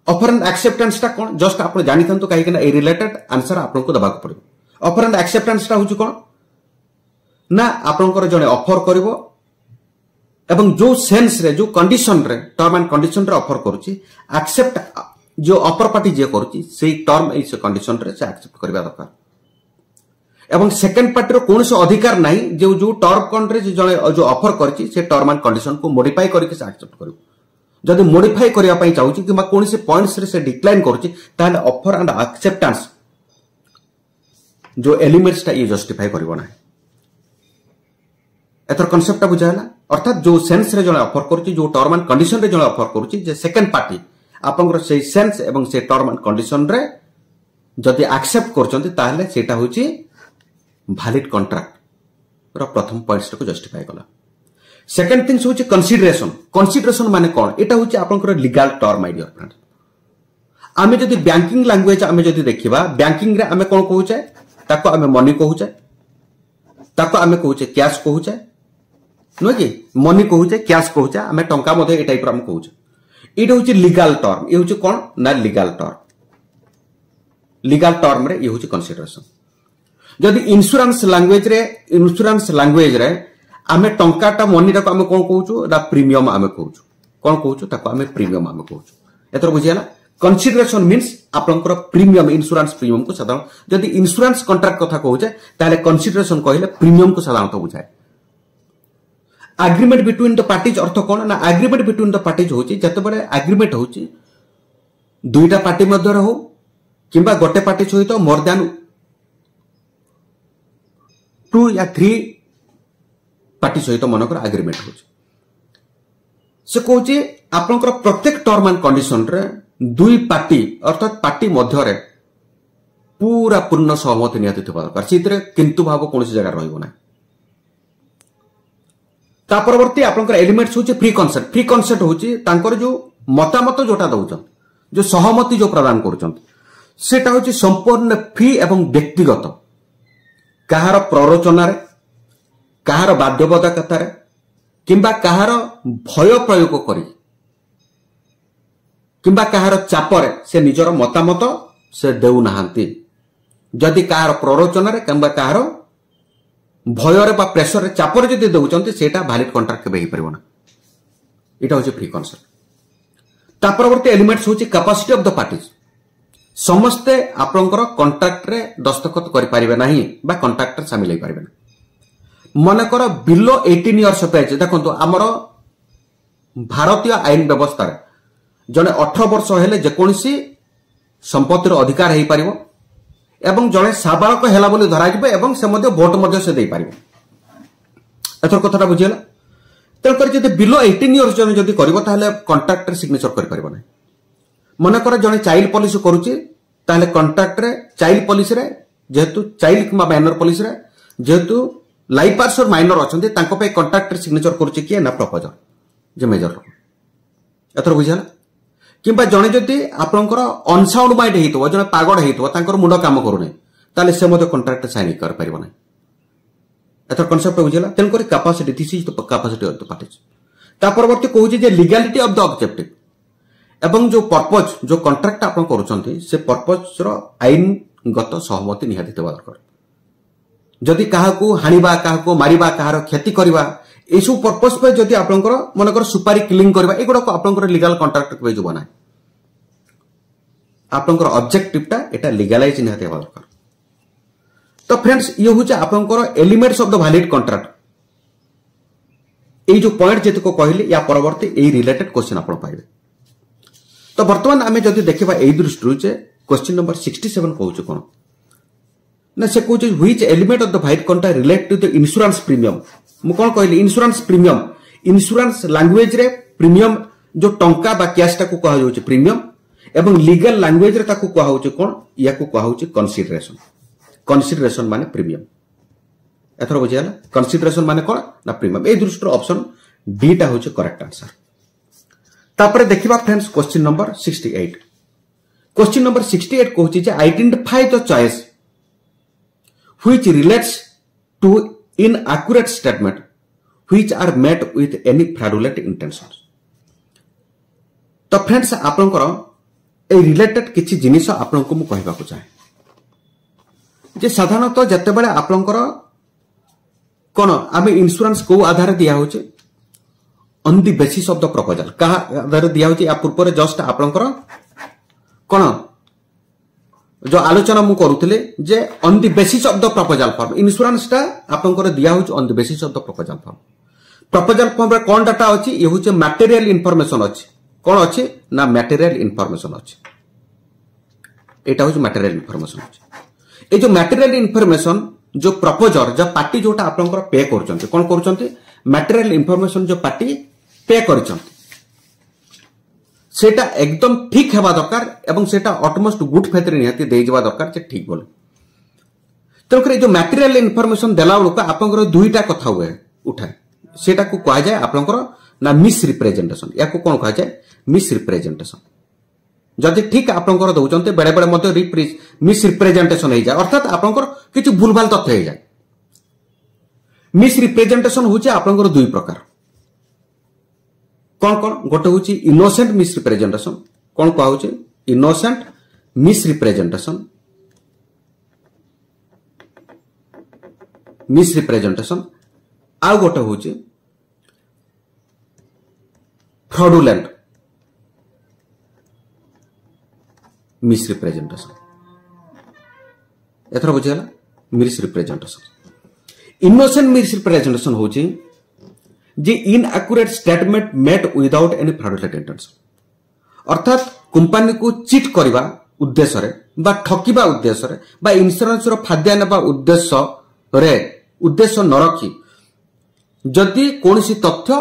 offer and acceptance ता कोन जस्ट आपण जानि थंतु काहे कि ए रिलेटेड आंसर आपन को दबा को पड़ो ऑफर एंड एक्सेप्टेंस ता होची कोन ना आपनकर जने ऑफर करिवो एवं जो सेंस रे जो कंडीशन रे टर्म एंड कंडीशन रे ऑफर करूची एक्सेप्ट जो ऑफर पार्टी जे करूची सेही टर्म ए से कंडीशन रे से एक्सेप्ट करबा दरकार एवं सेकंड पार्टी रो कोन से अधिकार नाही जो जो टर्म कंट्री जने जो ऑफर करची से टर्म एंड कंडीशन को मॉडिफाई करके से एक्सेप्ट करू जदि मॉडिफाई करिया पई चाहूची कि कोन से पॉइंट्स रे से डिक्लाइन करूची ताले ऑफर एंड एक्सेप्टेंस जो एलिमेंट्स ता ये जस्टिफाई करबो नाही एतर कांसेप्ट बुझाला अर्थात जो सेंस रे जने ऑफर करूची जो टर्म एंड कंडीशन रे जने ऑफर करूची जे सेकंड पार्टी आपनकर से सेंस एवं से टर्म एंड कंडीशन रे जदि एक्सेप्ट करचंती ताले सेटा होची वैलिड कॉन्ट्रैक्ट रो प्रथम पॉइंट्स को जस्टिफाई कला सेकंड थिंग्स होची कंसीडरेशन माने कोन एटा होची आपनकर legal term my dear friend आमे जदि बैंकिंग लैंग्वेज आमे जदि देखिबा बैंकिंग रे आमे कोन कहूचे ताको आमे मनी कहूचे ताको आमे कहूचे कैश कहूचे नुह कि मनी कहूचे कैश कहूचे आमे टंका मध्ये ए टाइप रो हम कहूचे इटा होची लीगल टर्म ये होची कोन ना लीगल टर्म रे ये होची कंसीडरेशन जदि इंश्योरेंस लैंग्वेज रे आमे टंकाटा मनी टाको आमे कोन कहूचु दा प्रीमियम आमे कहूचु कोन कहूचु ताको आमे प्रीमियम आमे कहूचु एतर बुझियाला कंसीडरेशन मीन्स आपनकर प्रीमियम इंश्योरेंस प्रीमियम को साधारण जदि इंश्योरेंस कॉन्ट्रैक्ट कथा कहूचे ताले कंसीडरेशन कहले प्रीमियम को साधारणतः बुझाए एग्रीमेंट बिटवीन द पार्टीज अर्थ कोन ना एग्रीमेंट बिटवीन द पार्टीज होची जते बडे एग्रीमेंट होची दुईटा पार्टी मध्य हो किंबा गोटे पार्टी सहित मोर देन 2 या 3 पार्टी सहित मनकर एग्रीमेंट होची से कहूची आपनकर प्रत्येक टर्म एंड कंडीशन रे दुई पार्टी अर्थात पार्टी मध्य रे पूरा पूर्ण सहमति नियति थिबा दरकार सितरे किंतु भाव कोनसी जगह रहइबो ना ता परवर्ती आपनकर एलिमेंट्स होची फ्री कंसेंट होची तांकर जो मतामत जोटा दउचन जो सहमति जो प्रदान करूचन सेटा होची संपूर्ण फ्री एवं व्यक्तिगत कहार प्ररोचना रे कहार बाध्यबाधकता रे किंबा कहार भय प्रयोग करी किंबा कहार चापरे से निजर मतामत से देउ नाहंती जदि कहार प्ररोचना रे किंबा कहार भय रे बा प्रेशर रे चापर जदि देउचंती सेटा वैलिड कॉन्ट्रैक्ट केबे ही परिबना इटा होची फ्री कंसेंट ता परवर्ती एलिमेंट्स होची कैपेसिटी ऑफ द पार्टीज समस्ते आपनकर कॉन्ट्रैक्ट रे दस्तखत करि परिबे नाही बा कॉन्ट्रैक्ट रे शामिल हे परिबे ना मनकर बिलो 18 इयर्स ऑफ एज देखंतु हमर भारतीय आईन व्यवस्था रे जने 18 वर्ष हेले जेकोनसी संपत्तिर अधिकार हेई परिबो एवं जने साबालक हेला बोली धरा जिबे एवं से मध्ये वोट मध्ये से देई परिबो एथर कथाटा बुझियला तलकर जदि बिलो 18 इयर्स जने जदि करबो ताहले कॉन्ट्रैक्ट रे सिग्नेचर करि परिबो नै मनकर जने चाइल्ड पॉलिसी करूची ताहले कॉन्ट्रैक्ट रे चाइल्ड पॉलिसी रे जेहेतु चाइल्ड किबा माइनर पॉलिसी रे जेहेतु लाइफ पार्ट्स और माइनर अछंती तांको पे कॉन्ट्रैक्ट रे सिग्नेचर करूची किए ना प्रपोजर जे मेजर एथर बुझियला किंबा जने जदि आपनकर अनसाउंड माइंड हेइतो जने पागड हेइतो तांकर मुंड काम करू नै ताले से मध्ये कॉन्ट्रैक्ट साइन कर परिबो नै एथर कांसेप्ट बुझियला तेन करी capacity this is the capacity of the parties ता परवर्ती कहूची जे लीगैलिटी ऑफ द ऑब्जेक्टिव एवं जो पर्पज जो कॉन्ट्रैक्ट आपन करूचंती से पर्पज रो आईनगत सहमति निहाती देबा दरकार जदि काहाकू हानिबा काहाकू मारिबा काहार क्षति करबा एसु पर्पस पे जदि आपनकर मनकर सुपारी किलिंग करबा एगुडा को आपनकर लीगल कॉन्ट्रैक्ट के जो बना आपनकर ऑब्जेक्टिव टा एटा लीगलाइज निहाती हेबा दरकार तो फ्रेंड्स ये होचे आपनकर elements of the valid contract ए जो पॉइंट जेत को कहली या परवर्ती ए रिलेटेड क्वेश्चन आपन पाइबे तो वर्तमान आमे जदि देखिबा ए दृष्टि जे क्वेश्चन नंबर 67 कहउछ कोन ना से कहउछ which element of the valid contract relate to the insurance premium मु कोन कहली इंश्योरेंस प्रीमियम इंश्योरेंस लैंग्वेज रे प्रीमियम जो टंका बा कैश टा को कहा जाउछ प्रीमियम एवं लीगल लैंग्वेज रे ताकू कहा होउछ कोन या को कहा होउछ कंसीडरेशन माने प्रीमियम एथर बुझियाला कंसीडरेशन माने कोन ना प्रीमियम ए दृष्टि ऑप्शन डी टा होउछ करेक्ट आंसर तापरे देखिबा friends question number 68 question number 68 कहउछ जे identify the choice which relates to inaccurate statement which are made with any fraudulent intentions तो फ्रेंड्स आपनकर ए रिलेटेड किछि जिनिस आपनको मु कहबा को चाहे जे साधारणतः जते बेले आपनकर कोन आमे इंश्योरेंस को आधार दिया होचे on the basis of the proposal का आधार दिया होचे या पूर्व रे जस्ट आपनकर कोन जो आलोचना मु करूथिले जे on the basis of the proposal form insurance टा आपनकर दिया होच on the basis of the proposal form रे कोन डाटा अछि ये होचे मटेरियल इंफॉर्मेशन अछि कोन अछि ना मटेरियल इंफॉर्मेशन अछि एटा होच मटेरियल इंफॉर्मेशन अछि ए जो मटेरियल इंफॉर्मेशन जो प्रपोजर जो पार्टी जोटा आपनकर पे करचंती कोन करचंती मटेरियल इंफॉर्मेशन जो पार्टी पे करचंती सेटा एकदम ठीक हेबा दरकार एवं सेटा ऑटोमोस्ट गुड फेथ रे निहाती देई जबा दरकार जे ठीक बोले तोकरे जो मटेरियल इंफॉर्मेशन देला लोक आपनकर दुईटा कथा हुए उठाए सेटा को कहा जाय आपनकर ना मिस रिप्रेजेंटेशन या को कोन कहा जाय मिस रिप्रेजेंटेशन जदि ठीक आपनकर दउचंते बेडे बेडे मते मिस रिप्रेजेंटेशन हे जाय अर्थात आपनकर किछ भूलभाल तथ्य हे जाय मिसरिप्रेजेंटेशन होची आपनकर दुई प्रकार कौन कौन गोटे होची इनोसेंट मिसरिप्रेजेंटेशन कौन कहा होची इनोसेंट मिसरिप्रेजेंटेशन आ गोटे होची फ्रॉडुलेंट मिसरिप्रेजेंटेशन एथर बुझियाला मिसरिप्रेजेंटेशन इनोसेंट मिसरिप्रेजेंटेशन होची जे inaccurate statement made without any fraudulent intention अर्थात कंपनी को चीट करबा उद्देश्य रे बा ठकिबा उद्देश्य रे बा इंश्योरेंस रो फाद्या नेबा उद्देश्य न रखी जदि कोनसी तथ्य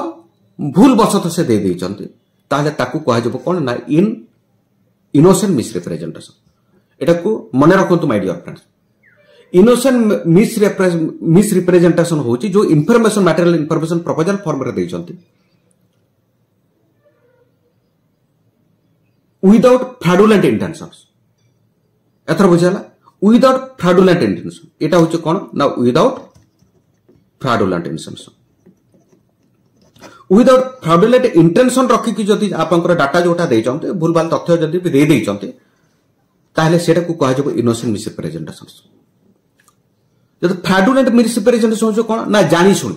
भूल वशत से दे दैचंती ताले ताकू कहा जब कोन ना इनोसेंट मिसरिप्रेजेंटेशन एटा को मने रखंतु my dear friends innocent misrepresentation होची जो information material information proposal form रे दैचंती विदाउट फ्रॉडुलेंट इंटेंशंस एथर बुझाला विदाउट फ्रॉडुलेंट इंटेंशन एटा होची कोन ना without fraudulent intention without fraudulent intention रखी कि जदि आपनकर डाटा जोटा दैचंती भूलभाल तथ्य जदि भी दे दैचंती ताले सेटा को कहा जब इनोसेंट मिसरिप्रेजेंटेशन जब फ्रॉडुलेंट मिसरिप्रेजेंटेशन हो कोन ना जानी सुन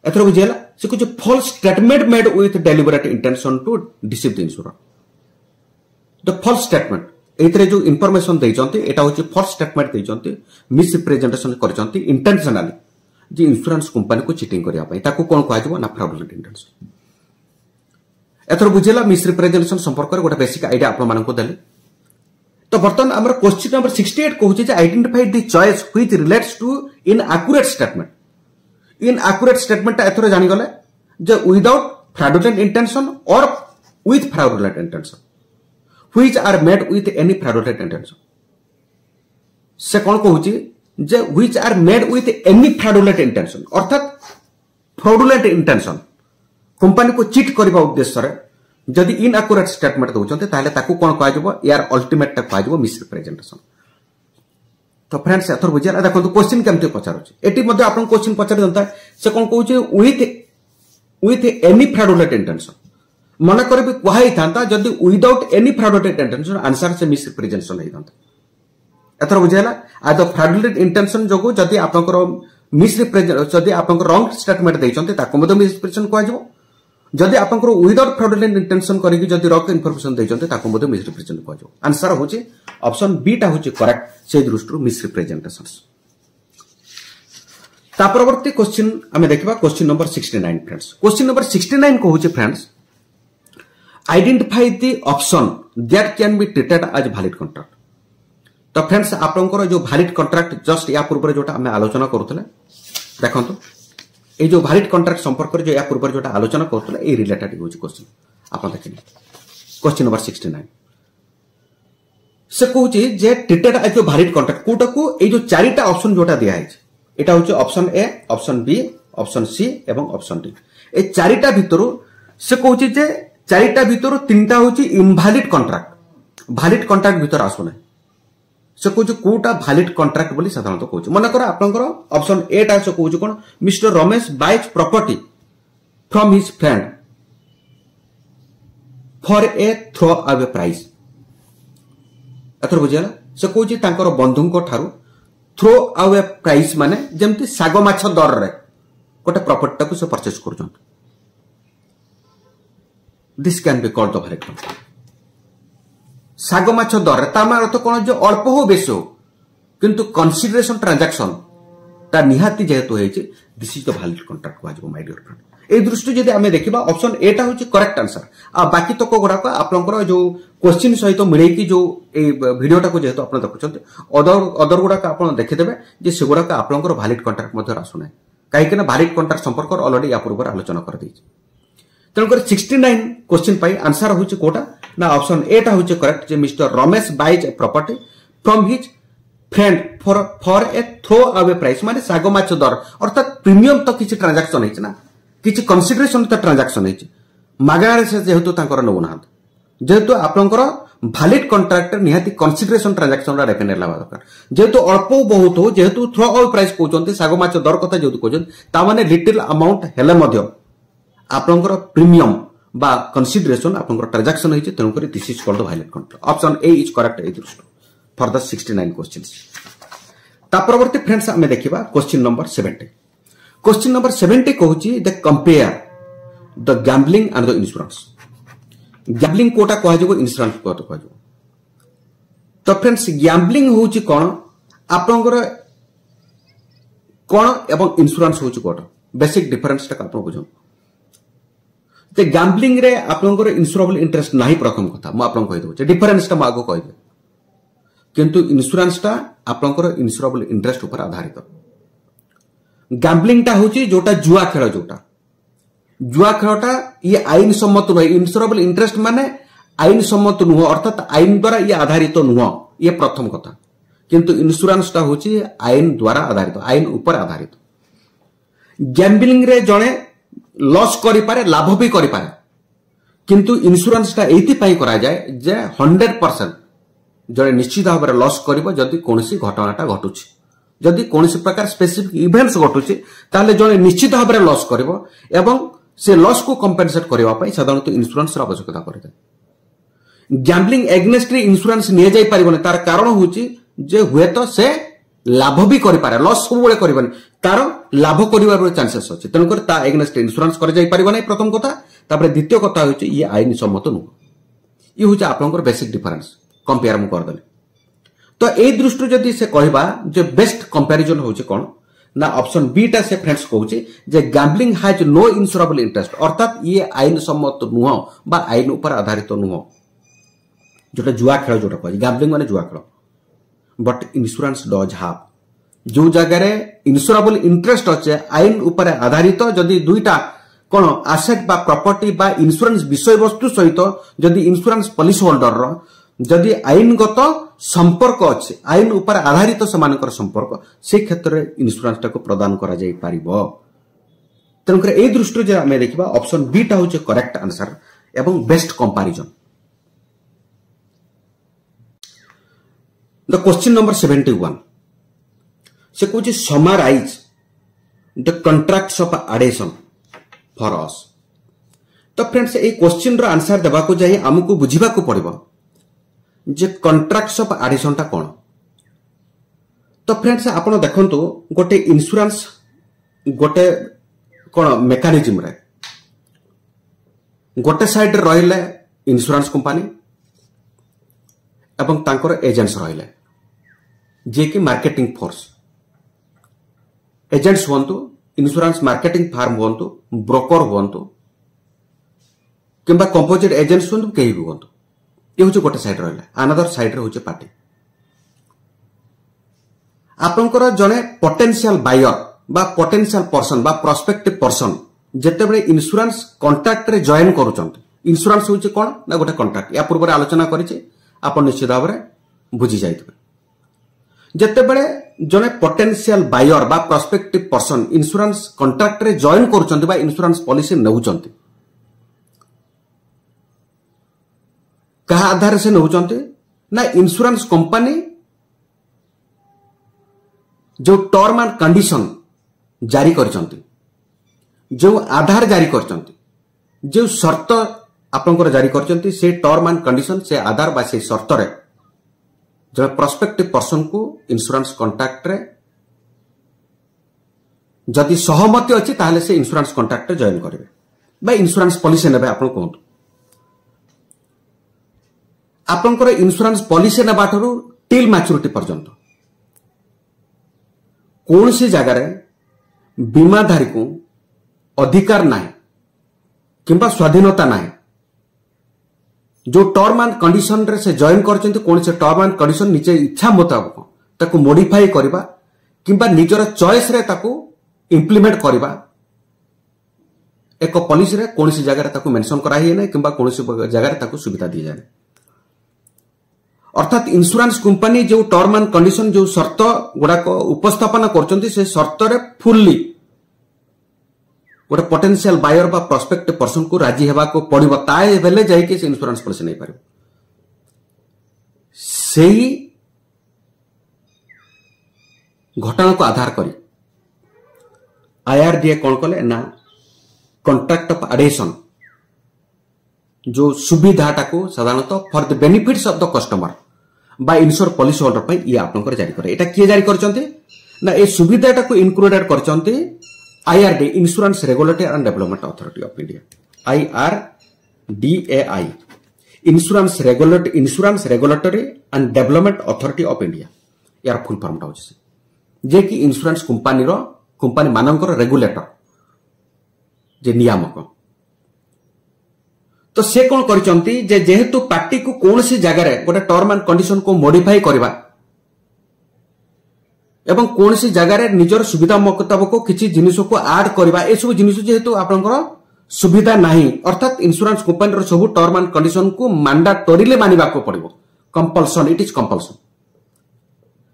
एथर बुझेला से कुछ false statement made with deliberate intention to deceive the insurer the false statement एथरे जो इंफॉर्मेशन दैचंती एटा होची फॉल्स स्टेटमेंट दैचंती मिसरिप्रेजेंटेशन करचंती इंटेंशनली जे इंश्योरेंस कंपनी को चीटिंग करिया पई ताको कोन कहै जबो ना फ्रॉडुलेंट इंटेंशन एथर बुझेला मिसरिप्रेजेंटेशन संपर्क रे गोटा बेसिक आईडिया आपन मानन को देले तो बर्तन हमर क्वेश्चन नंबर 68 कहूची जे identify the choice which relates to inaccurate statement inaccurate statement एथर जानि गले जे विदाउट फ्रॉडुलेंट इंटेंशन और with fraudulent intention which are made with any fraudulent intention से कोन कहूची जे which are made with any fraudulent intention अर्थात फ्रॉडुलेंट इंटेंशन कंपनी को चीट करबा उद्देश्य रे जदि इनएक्यूरेट स्टेटमेंट दउचंते ताले ताकू कोन कहै जबो यार अल्टीमेट तक कहै जबो मिसरिप्रेजेंटेशन तो फ्रेंड्स एथर बुझिया देखो क्वेश्चन केमते पचारुची एटी मध्ये आपन क्वेश्चन पचारि दंता से कोन कहूचे विथ एनी फ्रॉडुलेंट इंटेंशन मन करबी कहै थांता जदि without any fraudulent intention answer से मिसरिप्रेजेंटेशन हे थांता एथर बुझियाला आ द फ्रॉडुलेंट इंटेंशन जोगो जदि आपनकर मिसरिप्रेजेंट जदि आपनकर रॉन्ग स्टेटमेंट दैचंते ताको मध्ये मिसरिप्रेजेंटेशन कहै जबो जदि आपनकर विदाउट फ्रॉडुलेंट इंटेंशन करिकि जदि रॉन्ग इंफॉर्मेशन दैचंते ताको मध्ये मिसरिप्रेजेंट कहै जबो आंसर होची ऑप्शन बी टा होची करेक्ट से दृष्टि मिसरिप्रेजेंटेशंस ता परवर्ती क्वेश्चन हमें देखबा question number 69 friends question number 69 को होची friends identify the option that can be treated as valid contract तो फ्रेंड्स आपनकर जो वैलिड कॉन्ट्रैक्ट जस्ट या पूर्व जोटा हमें आलोचना करथले देखंतु ए जो वैलिड कॉन्ट्रैक्ट संपर्क जो या पूर्व जोटा आलोचना करथले ए रिलेटेड होची क्वेश्चन आपन देखिने क्वेश्चन नंबर 69 से कहूची जे ट्रीटेड एज जो वैलिड कॉन्ट्रैक्ट कोटा को ए जो चारिटा ऑप्शन जोटा दिया है एटा होची option A option B option C एवं ऑप्शन डी ए चारिटा भितरु से कहूची जे चारिटा भितरु तीनटा होची इनवैलिड कॉन्ट्रैक्ट वैलिड कॉन्ट्रैक्ट भितर आसुने से कहूची कोटा वैलिड कॉन्ट्रैक्ट बोली साधारणतः कहूची मन कर आपनकर ऑप्शन ए टा से कहूची कोन mister Ramesh buys property from his friend for a throw away price एथर बुझियाला से कहूची तांकर बंधुंको ठारू थ्रो अवे प्राइस माने जेमति सागो माछ दर रे कोटे प्रॉपर्टी को से परचेज करजन this can be called the valid contract सागो माछ दर ता माने अर्थ कोन जे अल्प हो बेसो किंतु कंसीडरेशन ट्रांजैक्शन ता निहाती जेहेतु हेछि this is the valid contract वाजबो माय डियर फ्रेंड ए दृष्टि जदि हमें देखिबा ऑप्शन ए टा होछि करेक्ट आंसर आ बाकी तक गुडा को आपनकर जो क्वेश्चन सहित मिले कि जो ए वीडियो टा को जेहेतु आपन देखुछन्ते अदर गुडा का आपन देखि देबे जे से गुडा का आपनकर वैलिड कॉन्ट्रैक्ट मध्ये आसुने काहे कि ना वैलिड कॉन्ट्रैक्ट संपर्क ऑलरेडी या पूर्व आलोचना कर दैछि तनकर 69 क्वेश्चन पाई आंसर होछि कोटा ना ऑप्शन ए टा होछि करेक्ट जे mister Ramesh buys property from his friend for a throw away price माने सागो माछ दर अर्थात प्रीमियम तो किछि ट्रांजैक्शन हेछि ना किछि कंसीडरेशन तो ट्रांजैक्शन हेछि मागणार से जेहेतु तांकर नबुना जेहेतु आपनकर भैलिड कंट्राक्ट निहाती कंसीडरेशन ट्रांजैक्शन डेफिनेट लावा दरकार जेहेतु अल्प बहुत हो जेहेतु थ्रो अवे प्राइस कहते सागो माछ दर कथा जेहेतु कहते तामाने लिटिल अमाउंट हेले मध्य आपनकर प्रीमियम बा कंसीडरेशन आपनकर ट्रांजैक्शन होइचे तेनु करी this is called valid contract option A is correct ए दृष्टि फॉर द 69 क्वेश्चंस ता परवर्ती फ्रेंड्स हमें देखिबा क्वेश्चन नंबर 70 क्वेश्चन नंबर 70 कहूची the compare the gambling and the insurance gambling कोटा कह जो इंश्योरेंस कोटा कह जो तो फ्रेंड्स गैम्बलिंग होची कोन आपनकर कोन एवं इंश्योरेंस होची कोटा बेसिक डिफरेंस ता आपन बुझो ते गैम्बलिंग रे आपनकर इंश्योरेबल इंटरेस्ट नाही प्रथम कथा म आपन कहि दउ डिफरेंस ता म आगो कहि दे किंतु इंश्योरेंस टा आपनकर इंश्योरेबल इंटरेस्ट ऊपर आधारित गैम्बलिंग टा होची जोटा जुआ खेल जुआ खेलटा ये आईन सम्मत नुह इंश्योरेबल इंटरेस्ट माने आईन सम्मत नुह अर्थात आईन द्वारा ये आधारित नुह ये प्रथम कथा किंतु इंश्योरेंस टा होची आईन द्वारा आधारित आईन ऊपर आधारित गैम्बलिंग रे जणे लॉस करि पारे लाभ भी करि पारे किंतु इंश्योरेंस टा एथि पई करा जाय जे 100% जणे निश्चित भाव में लॉस करिवो जदि कोनसी घटनाटा घटुछि जदि कोनसी प्रकार स्पेसिफिक इवेंट्स घटुछि ताले जणे निश्चित भाव में लॉस करिवो एवं से लॉस को कंपेनसेट करबा पई साधारणतः इंश्योरेंस रा आवश्यकता करते गैम्बलिंग एग्नेस्ट रे इंश्योरेंस निया जाय परिबने तार कारण होछि जे हुए तो से लाभ भी करि पारे लॉस सब बेले करबने कारण लाभ करिवार चांसेस अछि तन कर ता एग्नेस्ट इंश्योरेंस कर जाय परिबो नै प्रथम कथा तापर द्वितीय कथा होछि ये आईन सम्मत नु ये होछि आपनकर बेसिक डिफरेंस कंपेयर मु कर देले तो ए दृष्टि जदि से कहबा जे बेस्ट कंपैरिजन होछि कोन ना ऑप्शन बी टा से फ्रेंड्स कहूची जे gambling has no insurable interest अर्थात ये आईन सम्मत नुह बा आईन ऊपर आधारित नुह जोटा जुआ खेल जोटा कह गैम्बलिंग माने जुआ खेल बट इंश्योरेंस डज हैव जो जगह रे इंश्योरेबल इंटरेस्ट अच्छे आईन ऊपर आधारित जदि दुईटा कोन एसेट बा प्रॉपर्टी बा इंश्योरेंस विषय वस्तु सहित जदि इंश्योरेंस पॉलिसी होल्डर रो जदि आईनगत संपर्क अच्छे आईन ऊपर आधारित सेमानकर संपर्क से क्षेत्र में इंश्योरेंस टाको प्रदान करा जाय पारिबो तनक ए दृष्टि जे हमें देखिबा ऑप्शन बी टा होचे करेक्ट आंसर एवं best comparison the question number 71 से कुछ summarise the contracts of adhesion for us तो फ्रेंड्स ए क्वेश्चन रो आंसर देबा को जाय हमकु बुझिबा को पड़िबो जे कॉन्ट्रैक्ट्स ऑफ एडिशन टा कोन तो फ्रेंड्स आपण देखंतु गोटे इंश्योरेंस गोटे कोन मेकानिज्म रे गोटे साइड रे रहले इंश्योरेंस कंपनी एवं तांकर एजेंट्स रहले जे कि मार्केटिंग फोर्स एजेंट्स होंतु इंश्योरेंस मार्केटिंग फार्म होंतु ब्रोकर होंतु किंबा कंपोजिट एजेंट्स होंतु केही भी होंतु ये हूँ गोटे साइड रहा अनदर साइड रे हूँ पार्टी आपनकर जने पोटेंशियल बायर बा पोटेंशियल पर्सन बा प्रोस्पेक्टिव पर्सन जेतेबेले इंश्योरेंस कॉन्ट्रैक्ट रे जॉइन करूचंत इंश्योरेंस होची कोन ना गोटे कॉन्ट्रैक्ट या पूर्व आलोचना करिचे आपन निश्चित भाव में बुझी जाइतबे जेतेबेले जने पोटेंशियल बायर बा प्रोस्पेक्टिव पर्सन इंश्योरेंस कॉन्ट्रैक्ट रे जॉइन करूचंत बा इंश्योरेंस पॉलिसी नउचंत कहा आधार से नउचंत ना इंश्योरेंस कंपनी जो टर्म एंड कंडीशन जारी करचंती जो आधार जारी करचंती जो शर्त आपनकर जारी करचंती से टर्म एंड कंडीशन से आधार बा से शर्त रे जो प्रोस्पेक्टिव पर्सन को इंश्योरेंस कॉन्ट्रैक्ट रे जदि सहमति अछि ताहले से इंश्योरेंस कॉन्ट्रैक्ट रे जॉइन करिवे बा इंश्योरेंस पॉलिसी नेबे आपन कोहतु आपनकर इंश्योरेंस पॉलिसी नेबा ठरू टिल मैच्योरिटी पर्यंत कौन सी जगह रे बीमाधारी को अधिकार ना किंबा स्वाधीनता ना जो टर्म एंड कंडीशन रे से जॉइन करचंती कौन से टर्म एंड कंडीशन निजे इच्छा मुताबिक ताको मॉडिफाई करबा किंबा निजर चॉइस रे ताको इंप्लीमेंट करबा एक पॉलिसी रे कौन सी जगह रे ताको मेंशन करा ही नै किंबा कौन सी जगह रे ताको सुविधा दी जाय अर्थात इंश्योरेंस कंपनी जो टर्म एंड कंडीशन जो शर्त गुड़ाक उपस्थापन करचंती से शर्त रे फुल्ली गोटे पोटेंशियल बायर बा प्रोस्पेक्टिव पर्सन को राजी हेबा को पड़िबो ताए बेले जाई के इंश्योरेंस पॉलिसी नै पारिबो सेही घटना को आधार करी आईआरडीए कौन कले ना कॉन्ट्रैक्ट ऑफ एडेशन जो सुविधाटा को साधारणतः for the benefits of the customer बा इन्श्योर पॉलिसी होल्डर पे ये आपनकर जारी करे। एटा किए जारी करचंती ना ए सुविधाटा को इंक्लूडेड करचंती IRD insurance regulatory and development authority of India IRDAI insurance regulatory and development authority of India यार फुल फॉर्म टा होची जे कि इंश्योरेंस कंपनी मानकर रेगुलेटर जे नियामक। तो से कौन करचंती जे जेहेतु पार्टी को कौन सी जगह रे गोटे टर्म एंड कंडीशन को मॉडिफाई करबा एवं कौन सी जगह रे निजर सुविधा मुताबिक किसी जिनिस को ऐड करबा ए सब जिनिस जेहेतु आपनकर सुविधा नहीं अर्थात इंश्योरेंस कंपनी रो सब टर्म एंड कंडीशन को मैंडेटरीली मानिबा को पड़िबो कंपल्सन इट इज कंपल्सन।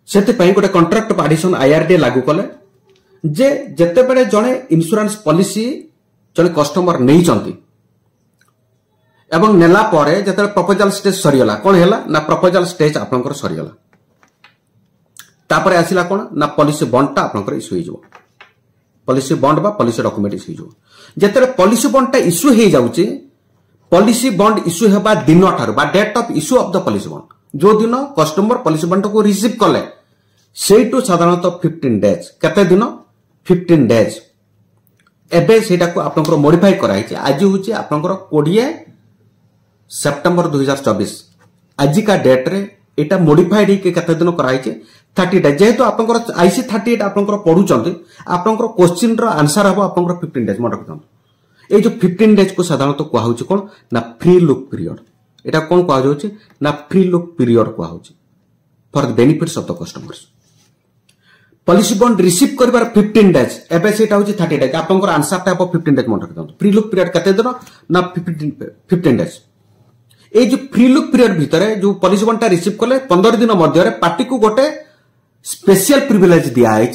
सेते पई गोटे कॉन्ट्रैक्ट ऑफ एडिशन आईआरडी लागू कले जे जते बेले जणे इंश्योरेंस पॉलिसी जणे कस्टमर नै चंती एवं नेला परे जते प्रपोजल स्टेज सरीगला कोन हैला ना प्रपोजल स्टेज आपनकर सरीगला तापरे आसिला कोन ना पॉलिसी बॉन्डटा आपनकर इश्यू हिजो पॉलिसी बॉन्ड बा पॉलिसी डॉक्यूमेंट इश्यू हिजो जते पॉलिसी बॉन्डटा इश्यू हे जाउची पॉलिसी बॉन्ड इश्यू हेबा दिन ठार बा date of issue of the policy bond जो दिन कस्टमर पॉलिसी बॉन्ड को रिसीव कले सेटू साधारणतः 15 डेज केते दिन 15 डेज एबे सेटा को आपनकर मॉडिफाई कराइछि आज होची आपनकर 20 सेप्टेम्बर 2024 आज का डेट रे एटा मॉडिफाइड ही केते दिन कराइछि 30 डेज जेहेतु आपनकर आईसी 38 आपनकर पढुचंती आपनकर क्वेश्चन रो आंसर हबो आपनकर 15 डेज मन रखथन ए जो 15 डेज को साधारणतः को होउछि कोन ना फ्री लुक पीरियड एटा कोन को होउछि ना फ्री लुक पीरियड को होउछि for the benefits of the customers policy bond receive करबार 15 डेज एबे सेटा होउछि 30 डेज आपनकर आंसर टा 15 डेज मन रखथन फ्री लुक पीरियड केते दिन ना 15 डेज ए जो फ्री लुक पीरियड भितरे जो पॉलिसी बॉन्ड टा रिसीव करले 15 दिन मध्य रे पार्टी को गोटे स्पेशल प्रिविलेज दिया है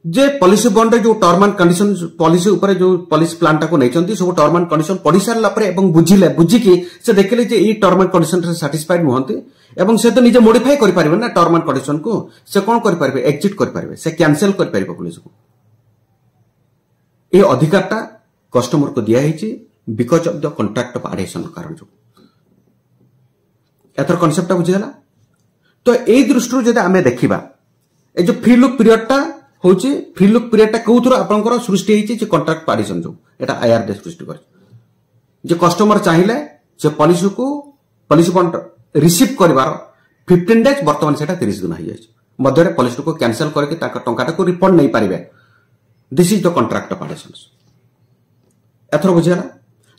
जे पॉलिसी बॉन्ड रे जो टर्म एंड कंडीशन पॉलिसी ऊपर जो पॉलिसी प्लान टा को नै चंती सब टर्म एंड कंडीशन पढि सारला परे एवं बुझी कि से देखले जे ई टर्म एंड कंडीशन रे सैटिस्फाइड नहंती एवं से तो निजे मॉडिफाई करि परिबे ना टर्म एंड कंडीशन को से कोन करि परिबे एग्जिट करि परिबे से कैंसिल करि परिबे पुलिस को ए अधिकारटा कस्टमर को दिया है because of the contract of adhesion कारण जो एथर कांसेप्ट बुझिगला। तो ए दृष्टि जदि आमे देखिबा ए जो फ्री लुक पीरियडटा होची फ्री लुक पीरियडटा कोथुर आपनकर सृष्टि हेची जे कॉन्ट्रैक्ट एडिशन जो एटा आईआरडी सृष्टि कर जे कस्टमर चाहिले जे पॉलिसी बॉन्ड रिसीव करबार 15 डेज वर्तमान सेटा 30 दिन हो जाय मध्य रे पॉलिसी को कैंसिल करके ताका टंकाटा को रिफंड नै पारिबे this is the contract of adhesion एथर बुझिगला।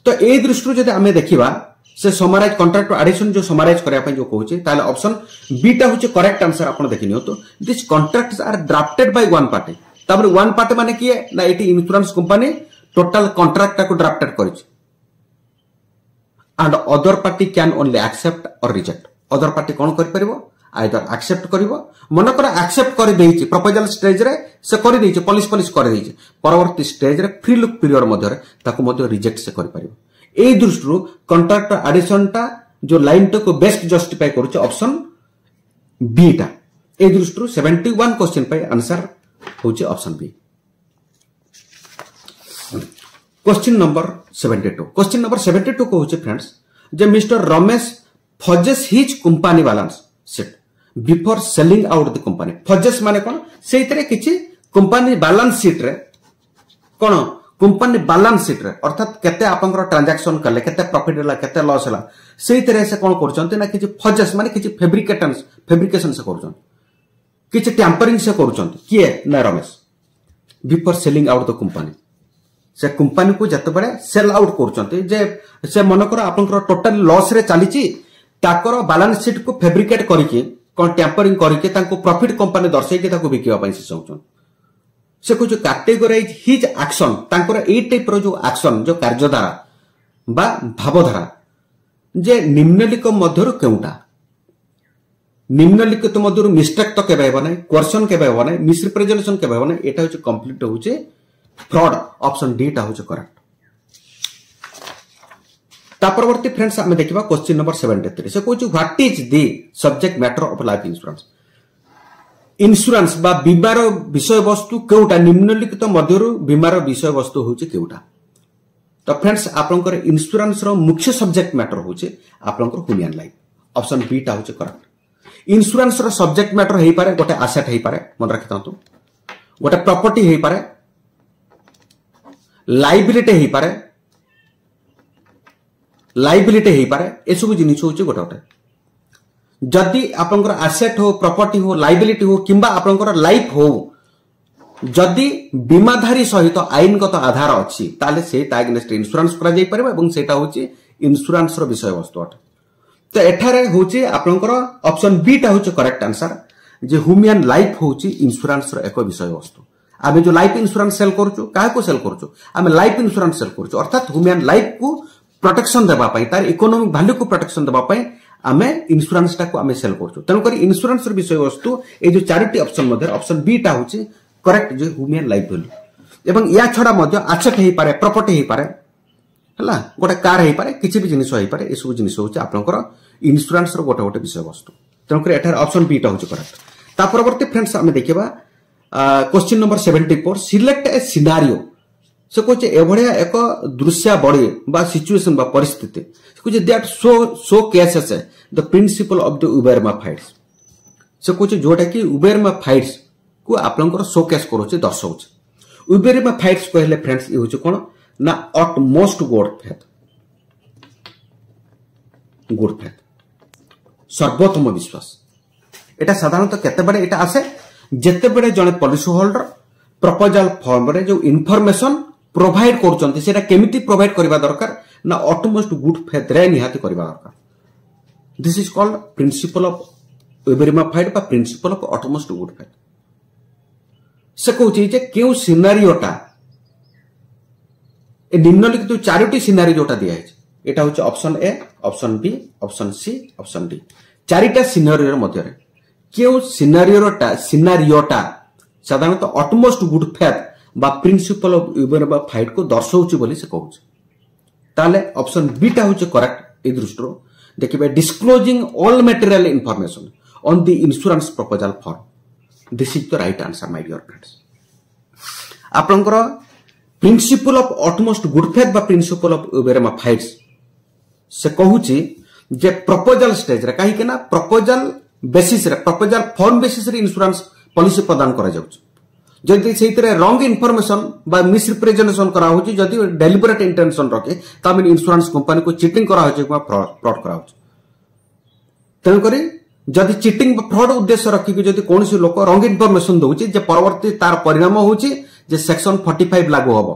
तो ए दृष्टि जदि आमे देखिबा से समराइज कॉन्ट्रैक्ट एडिशन जो समराइज करया पय जो कहूचे ताले ऑप्शन बी टा होचे करेक्ट आंसर आपण देखिनियो। तो this contracts are drafted by one party तापर वन पार्टी माने किए ना एटी इंश्योरेंस कंपनी टोटल कॉन्ट्रैक्ट को ड्राफ्टेड करिछ and other party can only accept or reject other party कोन करि परिबो आइदर एक्सेप्ट करिवो मन कर एक्सेप्ट कर देइछि प्रपोजल स्टेज रे से करि देइछि पॉलिसी कर देइछि परवर्ती स्टेज रे फ्री लुक पीरियड मध्य रे ताको मध्य रिजेक्ट से करि परिबो। ए दृष्टि कॉन्ट्रैक्ट एडिशन टा जो लाइन टा को बेस्ट जस्टिफाई करूछ ऑप्शन बी टा ए दृष्टि 71 क्वेश्चन पे आंसर होचे ऑप्शन बी। क्वेश्चन नंबर 72 को होचे फ्रेंड्स जे mister Ramesh fudges his company balance sheet before selling out the company fudges माने कोन सेइतरे किछि कंपनी बैलेंस शीट रे कोन कंपनी बैलेंस शीट रे अर्थात केते आपनकर ट्रांजैक्शन करले केते प्रॉफिट होला केते लॉस होला सेही तरह से कोन करचंती ना किछि फजेस माने किछि फैब्रिकेशन से करचंती किछि टैंपरिंग से करचंती किए ना Ramesh before selling out the company से कंपनी को जते बडे सेल आउट करचंती जे से मनकर आपनकर टोटल लॉस रे चलीची ताकर बैलेंस शीट को फैब्रिकेट करिके कोन टैंपरिंग करिके ताको प्रॉफिट कंपनी दर्शाई के ताको बिकिवा पई से चाहउछन से कुछ कैटेगराइज हिज एक्शन तांकर ए टाइप रो जो एक्शन जो कार्यधारा बा भावधारा जे निम्नलिखित मध्यरु केउटा निम्नलिखित मध्यरु मिस्टेक तो केबे हेबो नै क्वेश्चन केबे हेबो नै मिसरिप्रेजेंटेशन केबे हेबो नै एटा होचे कंप्लीट होचे फ्रॉड ऑप्शन डी टा होचे करेक्ट। ता परवर्ती फ्रेंड्स आम देखा क्वेश्चन नंबर 73 से कहूँ what is the subject matter of life insurance insurance बा बीमार विषय वस्तु केउटा निम्नलिखित मध्यरु बीमार विषय वस्तु होउचे केउटा तो फ्रेंड्स आपनकर इंश्योरेंस रो मुख्य सब्जेक्ट मैटर होउचे आपनकर ह्यूमन लाइफ ऑप्शन बी टा होउचे करेक्ट इंश्योरेंस रो सब्जेक्ट मैटर हेई पारे गोटे एसेट हेई पारे मन रखि तांतु गोटे प्रॉपर्टी हेई पारे लाइबिलिटी हेई पारे एसबु जिनिस होउचे गोटे गोटे जदि आपनकर एसेट हो प्रॉपर्टी हो लाइबिलिटी हो किंबा आपनकर लाइफ हो जदि बीमाधारी सहित आईनगत आधार अच्छी ताले से अगेंस्ट इंश्योरेंस करा जाई परबा एवं सेटा होची इंश्योरेंस रो विषय वस्तु अटे तो एठारे होची आपनकर ऑप्शन बी टा होची करेक्ट आंसर जे ह्यूमन लाइफ होची इंश्योरेंस रो एक विषय वस्तु आमे जो लाइफ इंश्योरेंस सेल करछु काहे को सेल करछु आमे लाइफ इंश्योरेंस सेल करछु अर्थात ह्यूमन लाइफ को प्रोटेक्शन देबा पई तार इकोनॉमिक वैल्यू को प्रोटेक्शन देबा पई आमे इंश्योरेंस टा को आमे सेल करछु तनो करी इंश्योरेंस रो विषय वस्तु ए जो चारिटी ऑप्शन मध्ये ऑप्शन बी टा होची करेक्ट जो ह्यूमन लाइफ वैल्यू एवं या छडा मध्ये एसेट हेई पारे प्रॉपर्टी हेई पारे हला गोटे कार हेई पारे किछि भी जिनिस हेई पारे ए सब जिनिस होची आपनकर इंश्योरेंस रो गोटे गोटे विषय वस्तु तनो करी एठार ऑप्शन बी टा होची करेक्ट ता परवर्ती फ्रेंड्स आमे देखिबा क्वेश्चन नंबर 74 सिलेक्ट ए सिनारियो से कोचे एभड़िया एक दृश्यावली बा सिचुएशन बा परिस्थिति कोचे that so cases the principle of the uberrima fides से कोचे जोटा कि उबेरमाफाइड्स को आपनकर शोकेस करोचे दर्शाउचे उबेरमाफाइड्स कहले फ्रेंड्स ये होचे कोन ना अटमोस्ट गुड फेथ सर्वोत्तम विश्वास एटा साधारणतः केते बडे एटा आसे जेते बडे जने पॉलिसी होल्डर प्रपोजल फॉर्म रे जो इन्फॉर्मेशन प्रोवाइड करचंती सेटा केमिति प्रोवाइड करबा दरकार ना अटमोस्ट गुड फेथ रे निहाती करबा दरकार this is called principle of uberrima fides बा principle of utmost good faith से कहूची जे केउ सिनारियोटा ए निम्नलिखित चारोटी सिनारियो जोटा दिया है एटा होचे option A option B option C option D चारिटा सिनारियो मध्य रे केउ सिनारियोटा साधारणतः अटमोस्ट गुड फेथ बा प्रिंसिपल ऑफ उबेरमाफाइड को दर्शाउची बोली से कहूची ताले ऑप्शन बी टा होचे करेक्ट ए दृष्टिरो देखिबे disclosing all material information on the insurance proposal form this is the right answer my dear friends आपनकर principle of utmost good faith बा प्रिंसिपल ऑफ उबेरमाफाइड्स से कहूची जे प्रपोजल स्टेज रे काहे केना प्रपोजल बेसिस रे प्रपोजल फॉर्म बेसिस रे इंश्योरेंस पॉलिसी प्रदान करा जाउछ जदि सेहितरे रॉन्ग इंफॉर्मेशन बा मिसरिप्रेजेंटेशन करा होची जदि डेलिबरेट इंटेंशन रखे तामे इंश्योरेंस कंपनी को चीटिंग करा होची बा फ्रॉड करा होची तन करी जदि चीटिंग फ्रॉड उद्देश्य रखी कि जदि कोनसी लोक रॉन्ग इंफॉर्मेशन दउची जे परवर्ती तार परिणाम होची जे सेक्शन 45 लागू होबो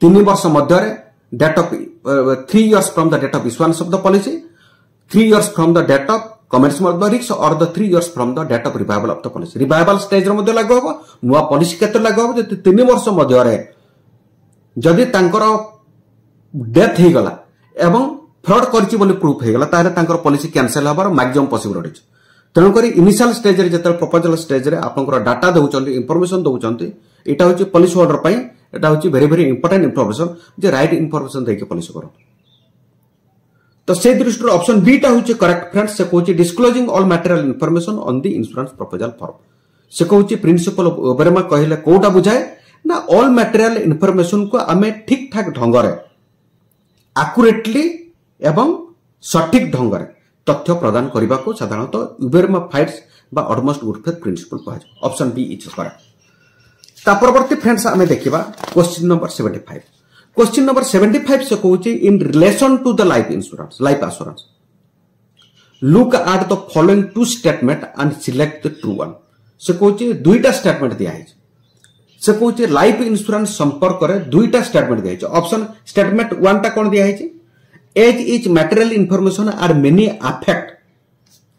3 वर्ष मध्य रे date of 3 years from the date of issuance of the policy 3 years from the date of commencement of the risk और the 3 years from the date of revival of the policy revival stage रे मध्य लागू होबो नुवा policy केते लागू होबो जे 3 वर्ष मध्य रे जदि तांकर डेथ हे गला एवं फ्रॉड करची बोली प्रूफ हे गला तारे तांकर पॉलिसी कैंसिल हबार मैक्सिमम पॉसिबल अछि तनो करी इनिशियल स्टेज रे जतल प्रपोजल स्टेज रे आपनकर डाटा दउचंती इंफॉर्मेशन दउचंती एटा होची पॉलिसी होल्डर पई एटा होची वेरी इंपोर्टेंट इंफॉर्मेशन जे राइट इंफॉर्मेशन देके पॉलिसी करो तो से दृष्टि ऑप्शन बी टा होची करेक्ट फ्रेंड्स से कहूची disclosing all material information on the insurance proposal form से कहूची प्रिंसिपल ऑफ उबेरमा कहले कोटा बुझाए ना ऑल मटेरियल इंफॉर्मेशन को हमें ठीक ठाक ढंग रे एक्यूरेटली एवं सटीक ढंग रे तथ्य प्रदान करबा को साधारणतः उबेरमाफाइड्स बा ऑलमोस्ट गुड फेथ प्रिंसिपल कहै ऑप्शन बी इज करेक्ट ता परवर्ती फ्रेंड्स हमें देखिबा क्वेश्चन नंबर 75 क्वेश्चन नंबर 75 से कहूची in relation to the life insurance life assurance look at the following two statement and select the true one से कहूची दुईटा स्टेटमेंट दिया है से कहूची लाइफ इंश्योरेंस संपर्क रे दुईटा स्टेटमेंट दिया है ऑप्शन स्टेटमेंट 1 टा कोन दिया है age is material information are many affect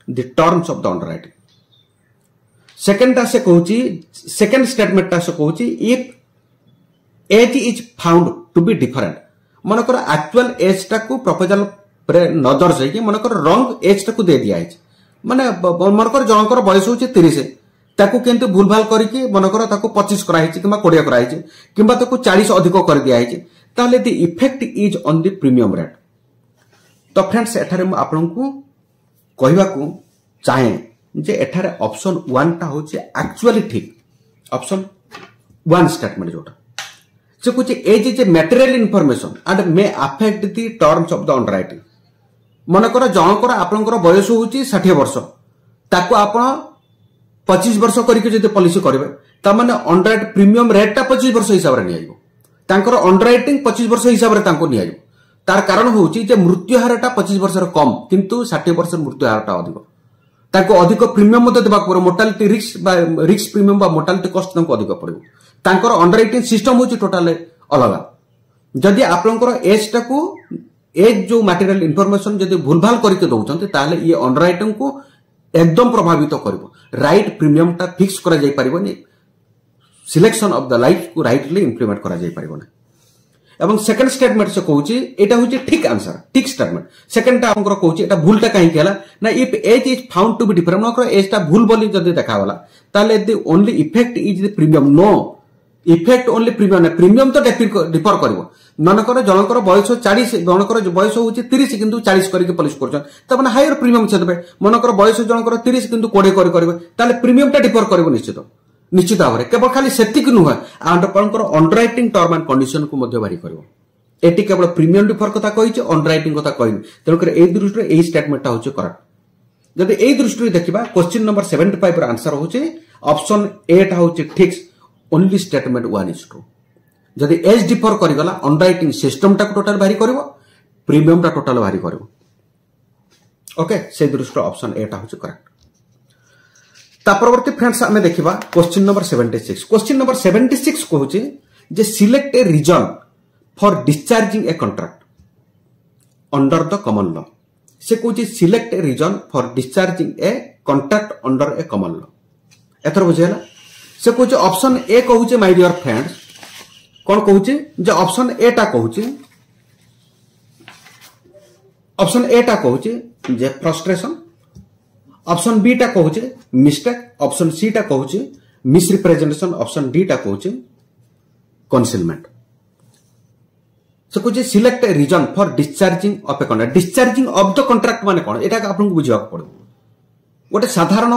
the terms of the underwriting second टा से कहूची सेकंड स्टेटमेंट टा से कहूची if age is found to be different मनकर एक्चुअल एज टा को प्रपोजल रे नजर से कि मनकर रॉन्ग एज टा को दे दिया है माने मनकर जनकर बयस होची 30 ताको केंते भूलभाल करिकि मनकर ताको 25 करा हिची किबा 20 करा हिची किबा ताको 40 अधिक कर दिया हिची ताले the effect is on the premium rate तो फ्रेंड्स एठारे मु आपनकु कहबाकू चाहे जे एठारे ऑप्शन 1 टा होचे एक्चुअली ठीक ऑप्शन 1 स्टेटमेंट जोटा से कुछ age is a material information and may affect the terms of the underwriting मनकर जनकर आपनकर बयस होची 60 वर्ष ताको आपण 25 वर्ष करके जदि पॉलिसी करेबे त माने अंडरराइट प्रीमियम रेट टा 25 वर्ष हिसाब रे नियाइबो तांकर अंडरराइटिंग 25 वर्ष हिसाब रे तांको नियाइबो तार कारण होची जे मृत्यु हारटा 25 वर्ष रे कम किंतु 60 वर्ष मृत्यु हारटा अधिक ताको अधिक प्रीमियम मते देबा पर मोर्टालिटी रिस्क प्रीमियम बा मोर्टालिटी कॉस्ट तांको अधिक पड़िबो तांकर अंडरराइटिंग सिस्टम होची टोटल अलग जदि आपनकर एज टाको एज जो मटेरियल इनफॉरमेशन जदि भूलभाल करके दउछन्ते ताले ये अंडरराइटिंग को एकदम प्रभावित करिवो राइट प्रीमियम टा फिक्स करा जाई परिबोनी सिलेक्शन ऑफ द लाइफ को राइटली इंप्लीमेंट करा जाई परिबोनी एवं सेकंड स्टेटमेंट से कहूची एटा होची ठीक आंसर ठीक स्टेटमेंट सेकंड टा हमकर कहूची एटा भूलटा काहे केला ना if age is found to be different नकर एज टा भूल बोली जदि देखावला ताले the only effect is the premium no effect only premium ना प्रीमियम तो डिफर करबो मनकर जनकर बयस 40 जनकर बयस होची 30 किंतु 40 करके पॉलिसी करछन त माने हायर प्रीमियम से देबे मनकर बयस जनकर 30 किंतु 20 करबे ताले प्रीमियम टा डिफर करबो निश्चित भाव केवल खाली सेतिक नुह आपनकर अंडरराइटिंग टर्म एंड कंडीशन को मध्य भारी करबो एटी केवल प्रीमियम डिफर कथा कहिछ अंडरराइटिंग कथा कहिन तनकर ए दृष्टि ए स्टेटमेंट टा होचे करेक्ट जदि ए दृष्टि देखिबा क्वेश्चन नंबर 75 र आंसर होचे ऑप्शन ए टा होचे ठीक ओनली स्टेटमेंट 1 इज ट्रू जदि एज डिफर करिगला अंडरराइटिंग सिस्टम टा टोटल भारी करबो प्रीमियम टा टोटल भारी करबो ओके से दृष्टि ऑप्शन ए टा होचे करेक्ट ता परवर्ती फ्रेंड्स हमें देखिबा क्वेश्चन नंबर 76 क्वेश्चन नंबर 76 कहूचे जे select a reason for discharging a contract under the common law से कहूचे select a reason for discharging a contract under a common law एथर बुझेला से कहूचे ऑप्शन ए कहूचे माय डियर फ्रेंड्स कोन कहूचे जे ऑप्शन ए टा कहूचे ऑप्शन ए टा कहूचे जे फ्रस्ट्रेशन ऑप्शन बी टा कहूचे मिस्टेक ऑप्शन सी टा कहूचे मिसरिप्रेजेंटेशन ऑप्शन डी टा कहूचे कंसीलमेंट से कहूचे select a reason for discharging of a contract discharging of the contract माने कोन एटा आपन को बुझिया पड़ो गोटे साधारण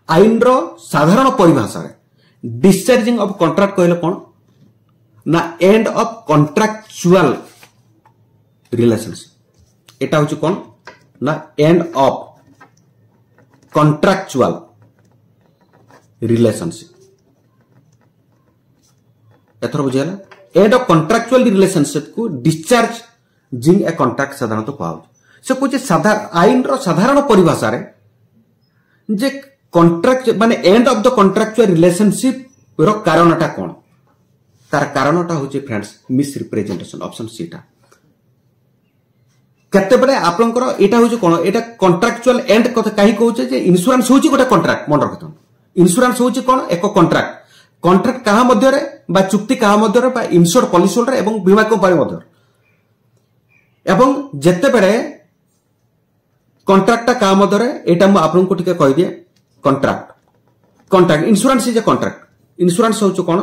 आईन रो साधारण परिभाषा रे डिस्चार्जिंग ऑफ कॉन्ट्रैक्ट कहले कोन ना एंड ऑफ कॉन्ट्रैक्चुअल रिलेशनशिप एटा होची कोन ना एंड ऑफ कॉन्ट्रैक्चुअल रिलेशनशिप एथर बुझेला एंड ऑफ कॉन्ट्रैक्चुअल रिलेशनशिप को डिस्चार्ज जिंग ए कॉन्ट्रैक्ट साधारणतः कहू से कुछ आईन रो साधारण परिभाषा रे जे कॉन्ट्रैक्ट माने end of the contractual relationship रो कारणटा कोन तार कारणटा होची फ्रेंड्स मिसरिप्रेजेंटेशन ऑप्शन सी टा केते बडे आपनकर एटा होची कोन एटा कॉन्ट्रैक्चुअल एंड कथा काहे कहूचे जे इंश्योरेंस होची गोटे कॉन्ट्रैक्ट मन रखथन इंश्योरेंस होची कोन एको कॉन्ट्रैक्ट कॉन्ट्रैक्ट कहा मध्य रे बा चुक्ति कहा मध्य रे बा इंश्योर्ड पॉलिसी होल्डर एवं बीमा कंपनी मध्य एवं जेते बडे कॉन्ट्रैक्ट कहा मध्य रे एटा म आपन को टिके कहि दिए contract insurance is a contract insurance होची कोन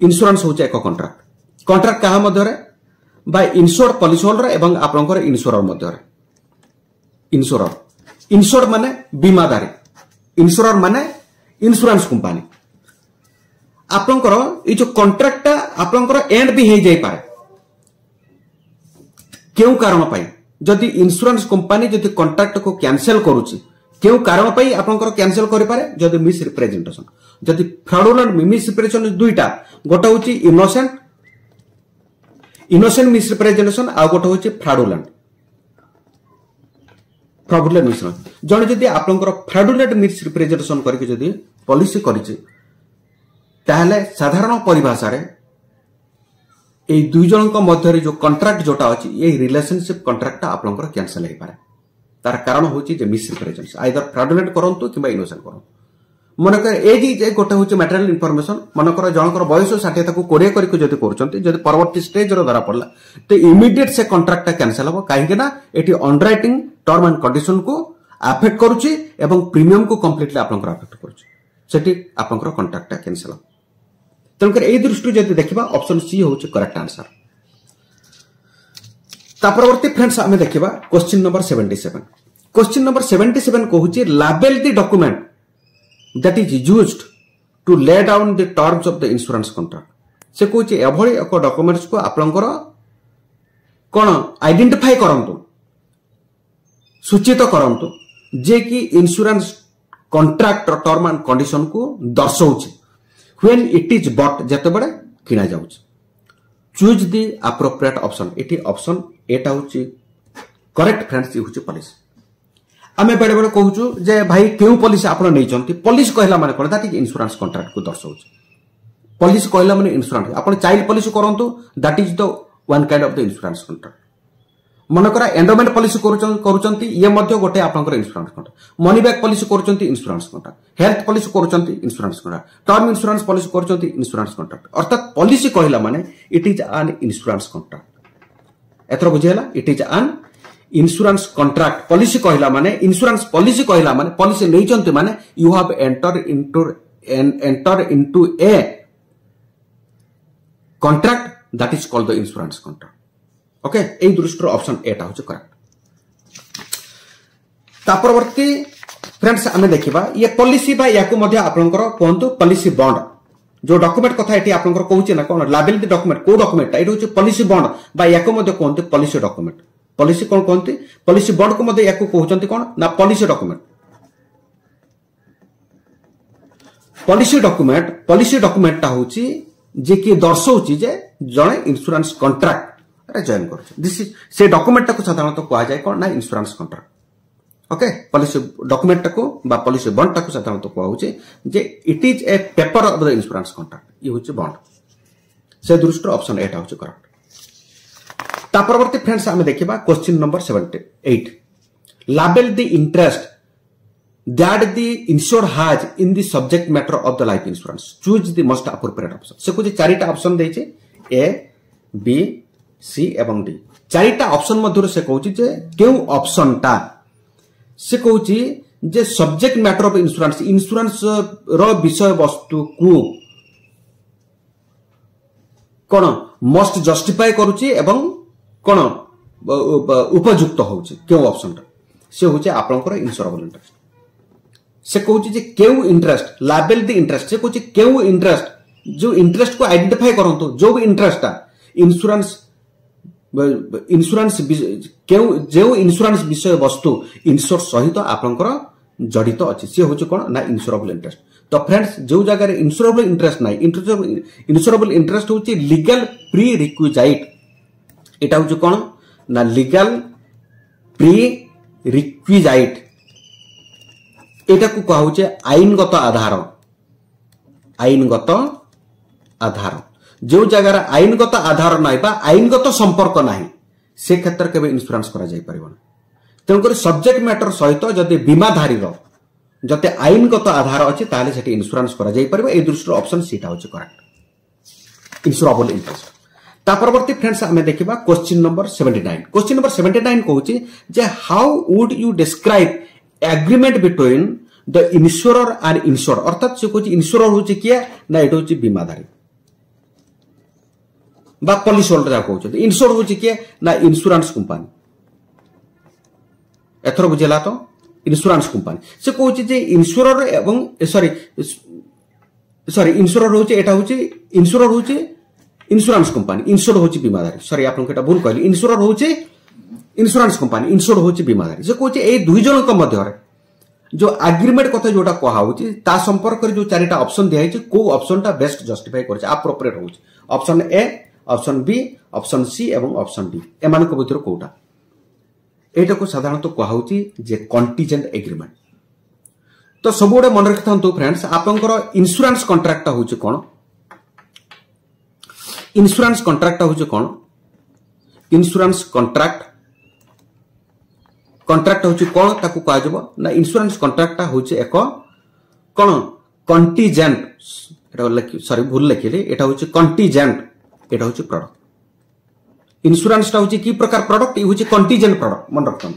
इंश्योरेंस होची एको कॉन्ट्रैक्ट कहा मध्य रे बाय इंश्योर्ड पॉलिसी होल्डर एवं आपनकर इंश्योरर मध्य इंश्योर्ड माने बीमादारी इंश्योरर माने इंश्योरेंस कंपनी आपनकर ए जो कॉन्ट्रैक्ट आपनकर एंड भी हे जाई पारे केउ कारण पाई जदि इंश्योरेंस कंपनी जदि कॉन्ट्रैक्ट को कैंसिल करूची केउ कारण पाई आपनकर कैंसिल करि पारे जदि मिसरिप्रेजेंटेशन जदि फ्रॉडुलेंट मिसरिप्रेजेंटेशन दुईटा गोटा होची इनोसेंट मिसरिप्रेजेंटेशन आ गोटे होची फ्रॉडुलेंट मिसरिप्रेजेंटेशन जने जदि आपनकर फ्रॉडुलेंट मिसरिप्रेजेंटेशन करके जदि पॉलिसी करिचे ताहले साधारण परिभाषा रे ए दुई जनक मध्य जो कॉन्ट्रैक्ट जोटा अछि ए रिलेशनशिप कॉन्ट्रैक्ट आपनकर कैंसिल हे पारे तार कारण होची जे मिसरिप्रेजेंटेशन आइदर फ्रॉडुलेंट करंतु किबा इनोसेंट करंतु मनकर एज इज ए गोटे होची मटेरियल इंफॉर्मेशन मनकर जनकर बयस 60 ताको 20 करके जदि करचंती जदि परवर्ती स्टेज रो धरा पड़ला तो इमीडिएट से कॉन्ट्रैक्ट कैंसिल हो काहे ना eighty underwriting term and condition को अफेक्ट करूची एवं प्रीमियम को कंप्लीटली आपनकर अफेक्ट करूची सेठी आपनकर कॉन्ट्रैक्ट कैंसिल हो तनकर ए दृष्टि जदि देखिबा ऑप्शन सी होची करेक्ट आंसर परवर्ती फ्रेंड्स आम देखा क्वेश्चन नंबर 77। क्वेश्चन नंबर 77 कहूँ label the document that is used to lay down the terms of the insurance contract. से कहूँ एभली एक डॉक्यूमेंट्स को आपणकर कौन आइडेंटिफाई करंतु, सूचित करंतु जे कि insurance contract term and condition को दर्शाउछि व्हेन इट इज बॉट जते बड़े किना जाउछि। Choose the appropriate option. एटी ऑप्शन एटा होछि करेक्ट फ्रेंड्स। ये होछि पॉलिसी। आमे बेडे बेडे कहूछु जे भाई केउ पॉलिसी आपण नै चंती। पॉलिसी कहला माने कोन दैट इज इंश्योरेंस कॉन्ट्रैक्ट को दर्शाउछि। पॉलिसी कहला माने इंश्योरेंस। आपण चाइल्ड पॉलिसी करंतु that is the one kind of the insurance contract. मन करा एंडोमेंट पॉलिसी करूचंती ये मध्य गोटे आपनकर insurance contract. Money back policy करूचंती इंश्योरेंस कॉन्ट्रैक्ट। हेल्थ पॉलिसी करूचंती insurance contract. Term insurance policy करूचंती इंश्योरेंस कॉन्ट्रैक्ट। अर्थात पॉलिसी कहला माने it is an insurance contract. एथरो बुझेला it is an insurance contract. Policy कहला माने इंश्योरेंस पॉलिसी कहला माने पॉलिसी नैचंती माने you have enter into a contract that is called the insurance contract. Okay ए दृष्टि ऑप्शन एटा होचे करेक्ट। परवर्ती फ्रेंड्स आमे देखिबा ये पॉलिसी बा याकू मध्ये आपनकर कोंतु पॉलिसी बॉन्ड जो डॉक्यूमेंट कथा एटी आपनकर कहूचे ना कोन लाबेल द डॉक्यूमेंट को डॉक्यूमेंट एटा होचे पॉलिसी बॉन्ड बा याकू मध्ये कोंतु पॉलिसी डॉक्यूमेंट। पॉलिसी कोन कोंती पॉलिसी बॉन्ड को मध्ये याकू कहउचंती कोन ना पॉलिसी डॉक्यूमेंट। पॉलिसी डॉक्यूमेंट ता होची जे कि दर्शाउची जे जणे इंश्योरेंस कॉन्ट्रैक्ट जॉइन कर दिस इज से डॉक्यूमेंट को साधारणतः कहा जाए कौन ना insurance contract. Okay policy document को बा पॉलिसी बॉन्ड को साधारणतः कहा होचे जे it is a paper of the insurance contract. ये होचे बॉन्ड। से दृष्टि ऑप्शन एटा होचे करेक्ट। परवर्ती फ्रेंड्स आमे देखिबा question number 78। Label the interest that the insured has in the subject matter of the life insurance. Choose the most appropriate option. से कुछ चारिटा ऑप्शन देचे ए बी सी एवं डी। चारिटा ऑप्शन मध्य से कहूची जे केउ ऑप्शन टा से कहूची जे subject matter of insurance insurance रो विषय वस्तु को कोन मोस्ट जस्टिफाई करूची एवं कोन उपयुक्त होची केउ ऑप्शन टा से होची आपनकर इंश्योरेबल इंटरेस्ट। से कहूची जे केउ इंटरेस्ट लाबेल द इंटरेस्ट। से कहूची केउ इंटरेस्ट जो इंटरेस्ट को आइडेंटिफाई करंतो जो भी इंटरेस्ट टा इंश्योरेंस जो इंश्योरेंस विषय वस्तु इंश्योर सहित आपनकर जड़ित अच्छी सी हूँ कौन ना इंश्योरेबल इंटरेस्ट। तो फ्रेंड्स जो जगह इंश्योरेबल इंटरेस्ट ना इंश्योरेबल इंटरेस्ट हूँ लीगल प्री रिक्विजाइट। एटा हूँ कौन ना लीगल प्री रिक्विजाइट। एटा को कहा हूँ आईनगत आधार। आईनगत आधार जो जगह आईनगत आधार ना बा आईनगत संपर्क ना से क्षेत्र के इंश्योरेंस करा जाय परिबो। तेणुकर सब्जेक्ट मैटर सहित जदि बीमाधारी जते आईनगत आधार अच्छे ताले सेठी इंश्योरेंस करा जाय परिबो। ए दृष्टि ऑप्शन सीटा होचे करेक्ट इंश्योरेबल इंटरेस्ट। परवर्ती फ्रेंड्स आमे देखिबा क्वेश्चन नंबर 79। क्वेश्चन नंबर 79 कहूची जे how would you describe agreement between the insurer and insured. अर्थात से कहूची इंश्योरर होची किया ना एटा होची बीमाधारी बा पॉलिसी होल्डर कहते इंश्योर होची किए ना इंश्योरेंस कंपनी। एथर बुझेला तो इंश्योरेंस कंपनी से कहूची जे इंश्योरर एवं सॉरी इंश्योरर होची एटा होची इंश्योरर होची इंश्योरेंस कंपनी इंश्योर्ड होची बीमाधारी। सॉरी आपन केटा भूल कहली इंश्योरर होची इंश्योरेंस कंपनी इंश्योर्ड होची बीमाधारी। से कहूची ए दुई जन को मध्य जो एग्रीमेंट कथा जोटा कहा होची ता संपर्क जो चारिटा ऑप्शन दिया है को ऑप्शन टा बेस्ट जस्टिफाई करছে एप्रोप्रिएट होची। Option A option B option C एवं ऑप्शन डी एमान को भितर कोटा एटा को साधारणतः कहा होची जे कंटीजेंट एग्रीमेंट। तो सब गोटे मन रखिथांतु फ्रेंड्स आपनकर इंश्योरेंस कॉन्ट्रैक्ट होची कोन इंश्योरेंस कॉन्ट्रैक्ट होची कोन इंश्योरेंस कॉन्ट्रैक्ट होची कोन ताकू कहा जबो ना इंश्योरेंस कॉन्ट्रैक्ट होची एक कोन कंटीजेंट। एटा सॉरी भूल लिखिली एटा होची कंटीजेंट। एटा होची प्रोडक्ट इंश्योरेंस टा होची की प्रकार प्रोडक्ट ये होची कंटीजेंट प्रोडक्ट मन रखतन।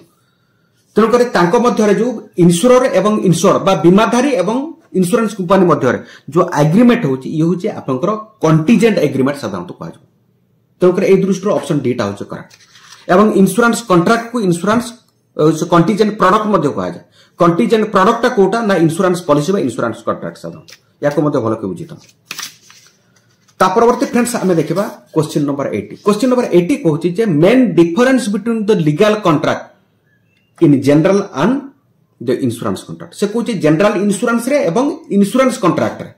तेणु करे तांको मध्य जो इंश्योरर एवं इंश्योर्ड बा बीमाधारी एवं इंश्योरेंस कंपनी मध्य जो एग्रीमेंट होची ये होची आपनकर कंटीजेंट एग्रीमेंट साधारणतः कहा जाय। तेणु करे ए दृष्टि ऑप्शन डी टा होची करेक्ट। एवं इंश्योरेंस कॉन्ट्रैक्ट को इंश्योरेंस कंटीजेंट प्रोडक्ट मध्य कहा जाए कंटीजेंट प्रोडक्ट कोटा ना इंश्योरेंस पॉलिसी बा इंश्योरेंस कॉन्ट्रैक्ट साधारण या को मध्य भलो के बुझिता ता परवर्ती फ्रेंड्स आमे देखिबा क्वेश्चन नंबर 80 क्वेश्चन नंबर 80 कहूची जे main difference between the legal contract in general and the insurance contract से कहूची जनरल इंश्योरेंस रे एवं इंश्योरेंस कॉन्ट्रैक्ट रे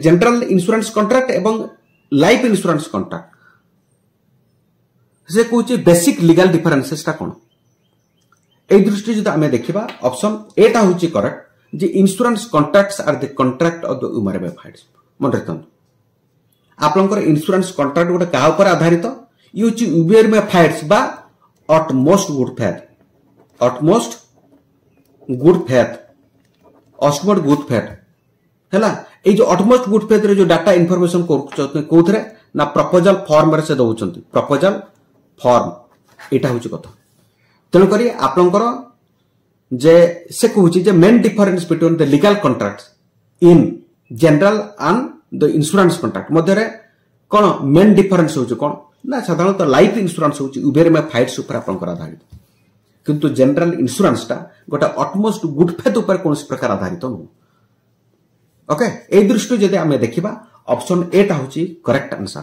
जनरल इंश्योरेंस कॉन्ट्रैक्ट एवं लाइफ इंश्योरेंस कॉन्ट्रैक्ट से कहूची बेसिक लीगल डिफरेंसेस ता कोन ए दृष्टि जदि आमे देखिबा ऑप्शन ए ता होची करेक्ट जे insurance contracts are the contract of the human मन रखतन आपनकर इंश्योरेंस कॉन्ट्रैक्ट गोटे कहा ऊपर आधारित ये होची उबेर में फाइट्स बा ऑटमोस्ट गुड फेथ हैला ए जो ऑटमोस्ट गुड फेथ रे जो डाटा इंफॉर्मेशन कोथरे ना प्रपोजल फॉर्म रे से दउचंती प्रपोजल फॉर्म एटा होची कथा तेणु करी आपनकर जे से कहूची जे main difference between the legal contracts in general and the insurance contract मध्य कौन मेन डिफरेंस होची कौन ना साधारणतः लाइफ इंश्योरेंस होची उबेर में फाइट्स ऊपर आपनकर आधारित किंतु जनरल इंश्योरेंस टा गोटा ऑटमोस्ट गुड फेथ ऊपर कौन प्रकार आधारित नु ओके ए दृष्टि जदि आमे देखिबा ऑप्शन ए टा होची करेक्ट आंसर